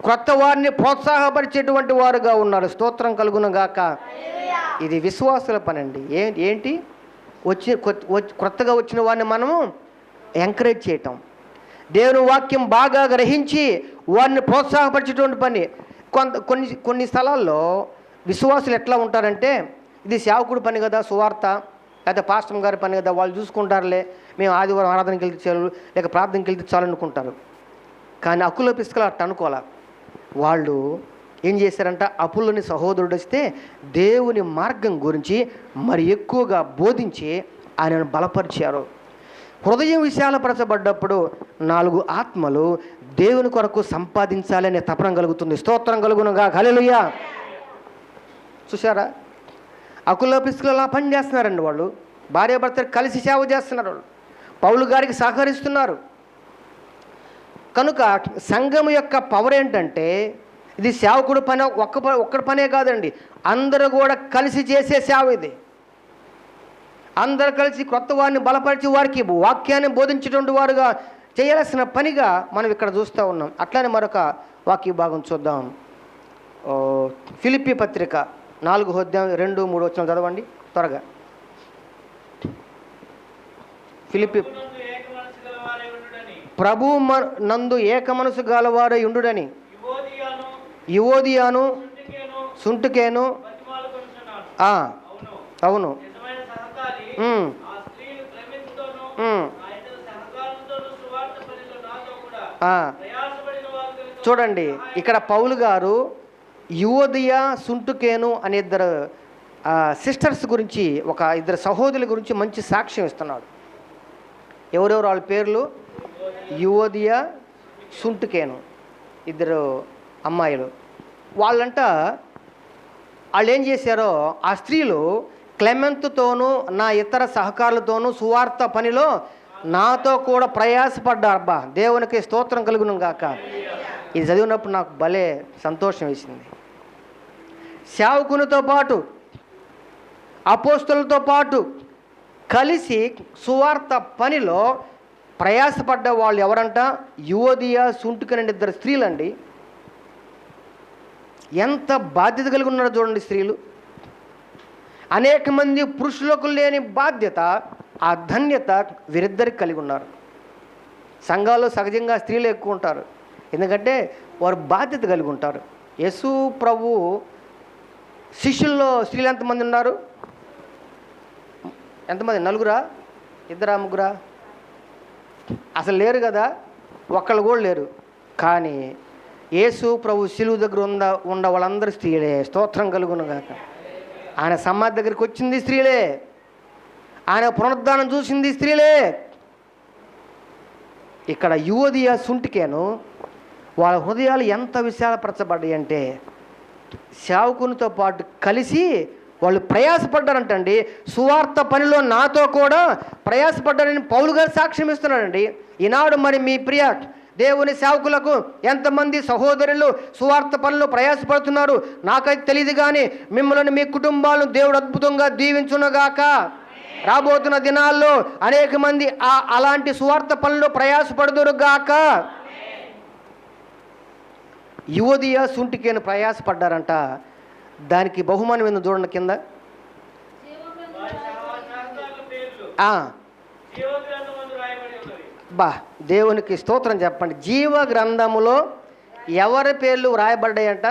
క్రొత్త వారిని ప్రోత్సాహపరిచేటువంటి వారుగా ఉన్నారు. స్తోత్రం కలుగునుగాక. ఇది విశ్వాసుల పని అండి. ఏంటి క్రొత్తగా వచ్చిన వారిని మనము ఎంకరేజ్ చేయటం, దేవుని వాక్యం బాగా గ్రహించి వారిని ప్రోత్సాహపరిచేటువంటి పని. కొన్ని స్థలాల్లో విశ్వాసులు ఎట్లా ఉంటారంటే, ఇది సేవకుడి పని కదా, సువార్త లేదా పాస్టర్ గారి పని కదా, వాళ్ళు చూసుకుంటారులే, మేము ఆదివారం ఆరాధనకి వెళ్తే చాలు, లేక ప్రార్థనకి వెళ్తే చాలు అనుకుంటారు. కానీ అకుల పిస్కలు అట్ట అనుకోవాలా. వాళ్ళు ఏం చేశారంట, అపుల్లోని సహోదరుడు వస్తే దేవుని మార్గం గురించి మరి ఎక్కువగా బోధించి ఆయనను బలపరిచారు. హృదయం విశాలపరచబడ్డప్పుడు 4 ఆత్మలు దేవుని కొరకు సంపాదించాలనే తపన కలుగుతుంది. స్తోత్రం కలుగునుగా. హల్లెలూయా. చూసారా, అకుల పిస్కులు అలా పని చేస్తున్నారండి. వాళ్ళు భార్యాభర్తలు కలిసి సేవ చేస్తున్నారు. వాళ్ళు పౌలు గారికి సహకరిస్తున్నారు. కనుక సంఘం యొక్క పవర్ ఏంటంటే, ఇది సేవకుడు పని ఒక్కడి పనే కాదండి, అందరూ కూడా కలిసి చేసే సేవ ఇది. అందరు కలిసి కొత్త వారిని బలపరిచి వారికి వాక్యాన్ని బోధించేటువంటి వారుగా చేయాల్సిన పనిగా మనం ఇక్కడ చూస్తూ ఉన్నాం. అట్లానే మరొక వాక్య భాగం చూద్దాం. ఫిలిప్పీ పత్రిక 4వ అధ్యాయం 2-3 వచనాలు చదవండి త్వరగా. ఫిలిప్పీ, ప్రభు నందు ఏక మనసు గలవారై ఉండుడని యువోదియాను సుంటుకేను. అవును. చూడండి, ఇక్కడ పౌలు గారు యువోదియా సుంటుకేను అనే ఇద్దరు సిస్టర్స్ గురించి, ఒక ఇద్దరు సహోదరుల గురించి మంచి సాక్ష్యం ఇస్తున్నాడు. ఎవరెవరు వాళ్ళ పేర్లు? యువోదియా, సుంటుకేను, ఇద్దరు అమ్మాయిలు. వాళ్ళు ఏం చేశారో, ఆ స్త్రీలు క్లెమెంత్తోనూ నా ఇతర సహకారులతోనూ సువార్త పనిలో నాతో కూడా ప్రయాసపడ్డారు. అబ్బా, దేవునికి స్తోత్రం కలుగును గాక. ఇది చదివినప్పుడు నాకు భలే సంతోషం వేసింది. సేవకునితో పాటు అపోస్తలులతో పాటు కలిసి సువార్త పనిలో ప్రయాసపడ్డ వాళ్ళు ఎవరంట? యువోదియా, సుంటుకేను ఇద్దరు స్త్రీలండి. ఎంత బాధ్యత కలిగి ఉన్నారో చూడండి స్త్రీలు. అనేక మంది పురుషులకు లేని బాధ్యత, ఆ ధన్యత వీరిద్దరికి కలిగి ఉన్నారు. సంఘాల్లో సహజంగా స్త్రీలు ఎక్కువ ఉంటారు, ఎందుకంటే వారు బాధ్యత కలిగి ఉంటారు. యేసు ప్రభు శిష్యుల్లో స్త్రీలు ఎంతమంది ఉన్నారు? ఎంతమంది? 4? 2, 3? అసలు లేరు కదా, ఒక్కళ్ళు కూడా లేరు. కానీ యేసు ప్రభు శిలువ దగ్గర ఉన్న వాళ్ళందరూ స్త్రీలే. స్తోత్రం కలుగును గాక. ఆయన సమాధి దగ్గరికి వచ్చింది స్త్రీలే, ఆయన పునరుద్ధానం చూసింది స్త్రీలే. ఇక్కడ యువోదియా, సుంటుకేను వాళ్ళ హృదయాలు ఎంత విశాలపరచబడ్డాయి అంటే, సేవకునితో పాటు కలిసి వాళ్ళు ప్రయాసపడ్డారంటండి. సువార్త పనిలో నాతో కూడా ప్రయాసపడ్డారని పౌలు గారు సాక్ష్యం ఇస్తున్నాడండి. ఈనాడు మరి మీ ప్రియ దేవుని సేవకులకు ఎంతమంది సహోదరులు సువార్త పనులు ప్రయాసపడుతున్నారు నాకైతే తెలియదు, కానీ మిమ్మల్ని మీ కుటుంబాలను దేవుడు అద్భుతంగా దీవించునుగాక. రాబోతున్న దినాల్లో అనేక మంది అలాంటి సువార్త పనులు ప్రయాసపడుదురుగాక. యువదియ సుంటికేను ప్రయాసపడ్డారంట. దానికి బహుమానం ఏందో చూడండి కింద. దేవునికి స్తోత్రం చెప్పండి. జీవ గ్రంథములో ఎవరి పేర్లు వ్రాయబడ్డాయంట?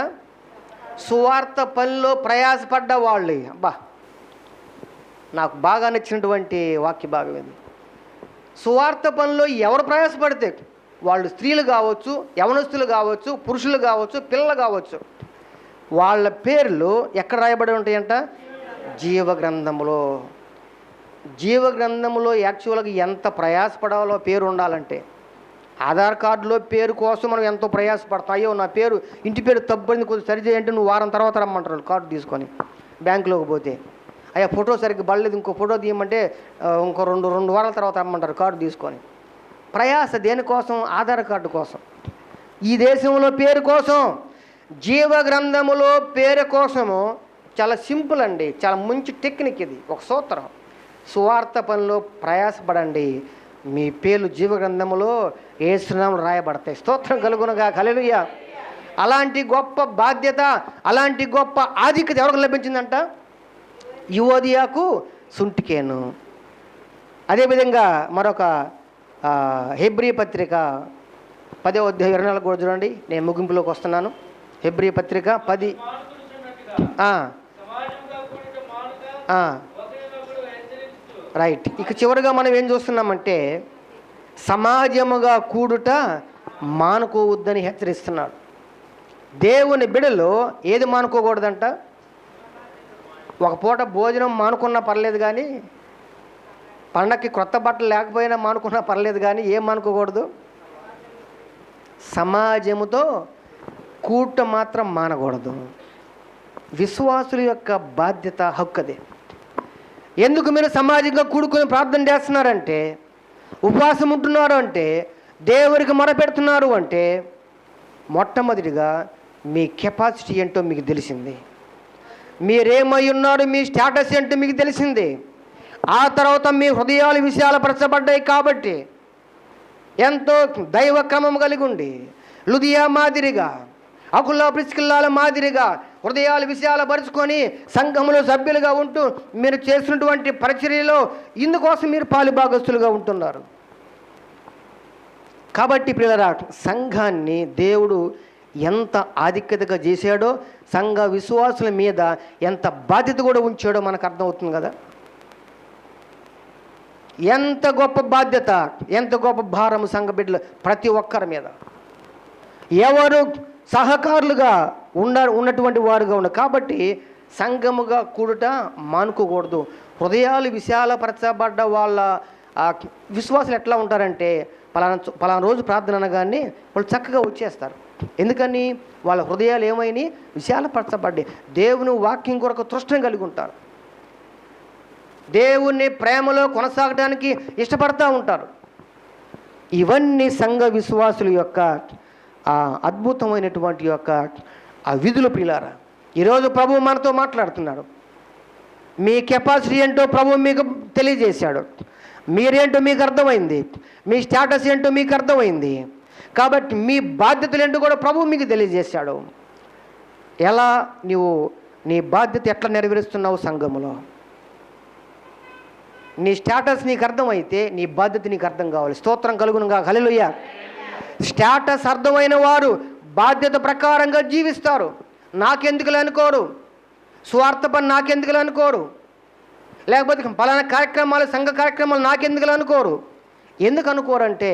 సువార్త పనిలో ప్రయాసపడ్డ వాళ్ళు. నాకు బాగా నచ్చినటువంటి వాక్య భాగం ఇది. సువార్త పనిలో ఎవరు ప్రయాసపడితే వాళ్ళు స్త్రీలు కావచ్చు, యవనస్తులు కావచ్చు, పురుషులు కావచ్చు, పిల్లలు కావచ్చు, వాళ్ళ పేర్లు ఎక్కడ రాయబడి ఉంటాయంట? జీవ గ్రంథములో. జీవ గ్రంథంలో యాక్చువల్గా ఎంత ప్రయాసపడాలో పేరు ఉండాలంటే, ఆధార్ కార్డులో పేరు కోసం మనం ఎంతో ప్రయాసపడతాం. అయ్యో నా పేరు ఇంటి పేరు తప్పని కొంచెం సరిచేయంటే నువ్వు వారం తర్వాత రమ్మంటారు కార్డు తీసుకొని బ్యాంకులోకి పోతే. అయ్యా ఫోటో సరిగ్గా పడలేదు, ఇంకో ఫోటో తీయమంటే ఇంకో రెండు వారాల తర్వాత రమ్మంటారు కార్డు తీసుకొని. ప్రయాస దేనికోసం? ఆధార్ కార్డు కోసం. ఈ దేశంలో పేరు కోసం, జీవ గ్రంథములో పేరు కోసము. చాలా సింపుల్ అండి, చాలా మంచి టెక్నిక్ ఇది, ఒక సూత్రం. సువార్త పనిలో ప్రయాసపడండి, మీ పేర్లు జీవ గ్రంథములో యేసునామములో రాయబడతాయి. స్తోత్రం కలుగునుగా. హల్లెలూయా. అలాంటి గొప్ప బాధ్యత, అలాంటి గొప్ప ఆధిక్యత ఎవరికి లభించిందంట? యువదియాకు సుంటికేను. అదేవిధంగా మరొక హెబ్రీ పత్రిక 10వ అధ్యాయం 24 కూడా చూడండి. నేను ముగింపులోకి వస్తున్నాను. హెబ్రీ పత్రిక 10. రైట్. ఇక చివరిగా మనం ఏం చూస్తున్నామంటే, సమాజముగా కూడుట మానుకోవద్దని హెచ్చరిస్తున్నాడు. దేవుని బిడలో ఏది మానుకోకూడదంట? ఒక పూట భోజనం మానుకున్నా పర్లేదు, కానీ పండక్కి క్రొత్త బట్టలు లేకపోయినా మానుకున్నా పర్లేదు, కానీ ఏం మానుకోకూడదు? సమాజముతో కూట మాత్రం మానకూడదు. విశ్వాసుల యొక్క బాధ్యత, హక్కు అది. ఎందుకు మీరు సమాజంగా కూడుకొని ప్రార్థన చేస్తున్నారంటే, ఉపవాసం ఉంటున్నారు అంటే, దేవుడికి మొరపెడుతున్నారు అంటే, మొట్టమొదటిగా మీ కెపాసిటీ ఏంటో మీకు తెలిసింది. మీరేమై ఉన్నారు, మీ స్టేటస్ ఏంటో మీకు తెలిసింది. ఆ తర్వాత మీ హృదయాలు విశాలపరచబడ్డాయి. కాబట్టి ఎంతో దైవ క్రమం కలిగి ఉండి, లుదియా మాదిరిగా, అకుల్లా ప్రిస్కిల్లాల మాదిరిగా హృదయాలు విశాలపరుచుకొని సంఘములో సభ్యులుగా ఉంటూ మీరు చేసినటువంటి పరిచర్యలో ఇందుకోసం మీరు పాలుభాగస్తులుగా ఉంటున్నారు. కాబట్టి పిల్లరా, సంఘాన్ని దేవుడు ఎంత ఆధిక్యతగా చేశాడో, సంఘ విశ్వాసుల మీద ఎంత బాధ్యత కూడా ఉంచాడో మనకు అర్థమవుతుంది కదా. ఎంత గొప్ప బాధ్యత, ఎంత గొప్ప భారము సంఘ బిడ్డలు ప్రతి ఒక్కరి మీద. ఎవరు సహకారులుగా ఉన్నటువంటి వారుగా ఉన్నారు. కాబట్టి సంఘముగా కూడుట మానుకోకూడదు. హృదయాలు విశాలపరచబడ్డ వాళ్ళ విశ్వాసులు ఎట్లా ఉంటారంటే, పలానా రోజు ప్రార్థన అనగానే వాళ్ళు చక్కగా వచ్చేస్తారు. ఎందుకని? వాళ్ళ హృదయాలు ఏమైనా విశాలపరచబడ్డాయి. దేవుని వాక్యం కొరకు తృష్ణ కలిగి ఉంటారు. దేవుని ప్రేమలో కొనసాగడానికి ఇష్టపడతా ఉంటారు. ఇవన్నీ సంఘ విశ్వాసుల యొక్క అద్భుతమైనటువంటి యొక్క విధులు. ప్రియులారా, ఈరోజు ప్రభు మనతో మాట్లాడుతున్నాడు. మీ కెపాసిటీ ఏంటో ప్రభు మీకు తెలియజేశాడు. మీరేంటో మీకు అర్థమైంది, మీ స్టేటస్ ఏంటో మీకు అర్థమైంది. కాబట్టి మీ బాధ్యతలు ఏంటో కూడా ప్రభు మీకు తెలియజేశాడు. ఎలా నీవు నీ బాధ్యత ఎట్లా నెరవేరుస్తున్నావు సంఘములో? నీ స్టేటస్ నీకు అర్థమైతే నీ బాధ్యత నీకు అర్థం కావాలి. స్తోత్రం కలుగునుగా. హల్లెలూయా. స్టేటస్ అర్థమైన వారు బాధ్యత ప్రకారంగా జీవిస్తారు. నాకెందుకులే అనుకోరు, స్వార్థ పని నాకెందుకులే అనుకోరు, లేకపోతే పలానా కార్యక్రమాలు, సంఘ కార్యక్రమాలు నాకెందుకులే అనుకోరు. ఎందుకు అనుకోరంటే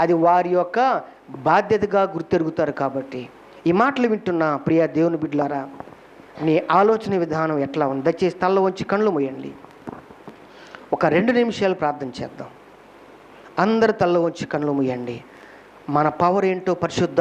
అది వారి యొక్క బాధ్యతగా గుర్తెరుగుతారు. కాబట్టి ఈ మాటలు వింటున్న ప్రియ దేవుని బిడ్డలారా, నీ ఆలోచన విధానం ఎట్లా ఉంది? దయచేసి తల్ల వంచి కళ్ళు మూయండి. ఒక 2 నిమిషాలు ప్రార్థన చేద్దాం. అందరు తల్ల వంచి కళ్ళు మూయండి. మన పవర్ ఏంటో పరిశుద్ధ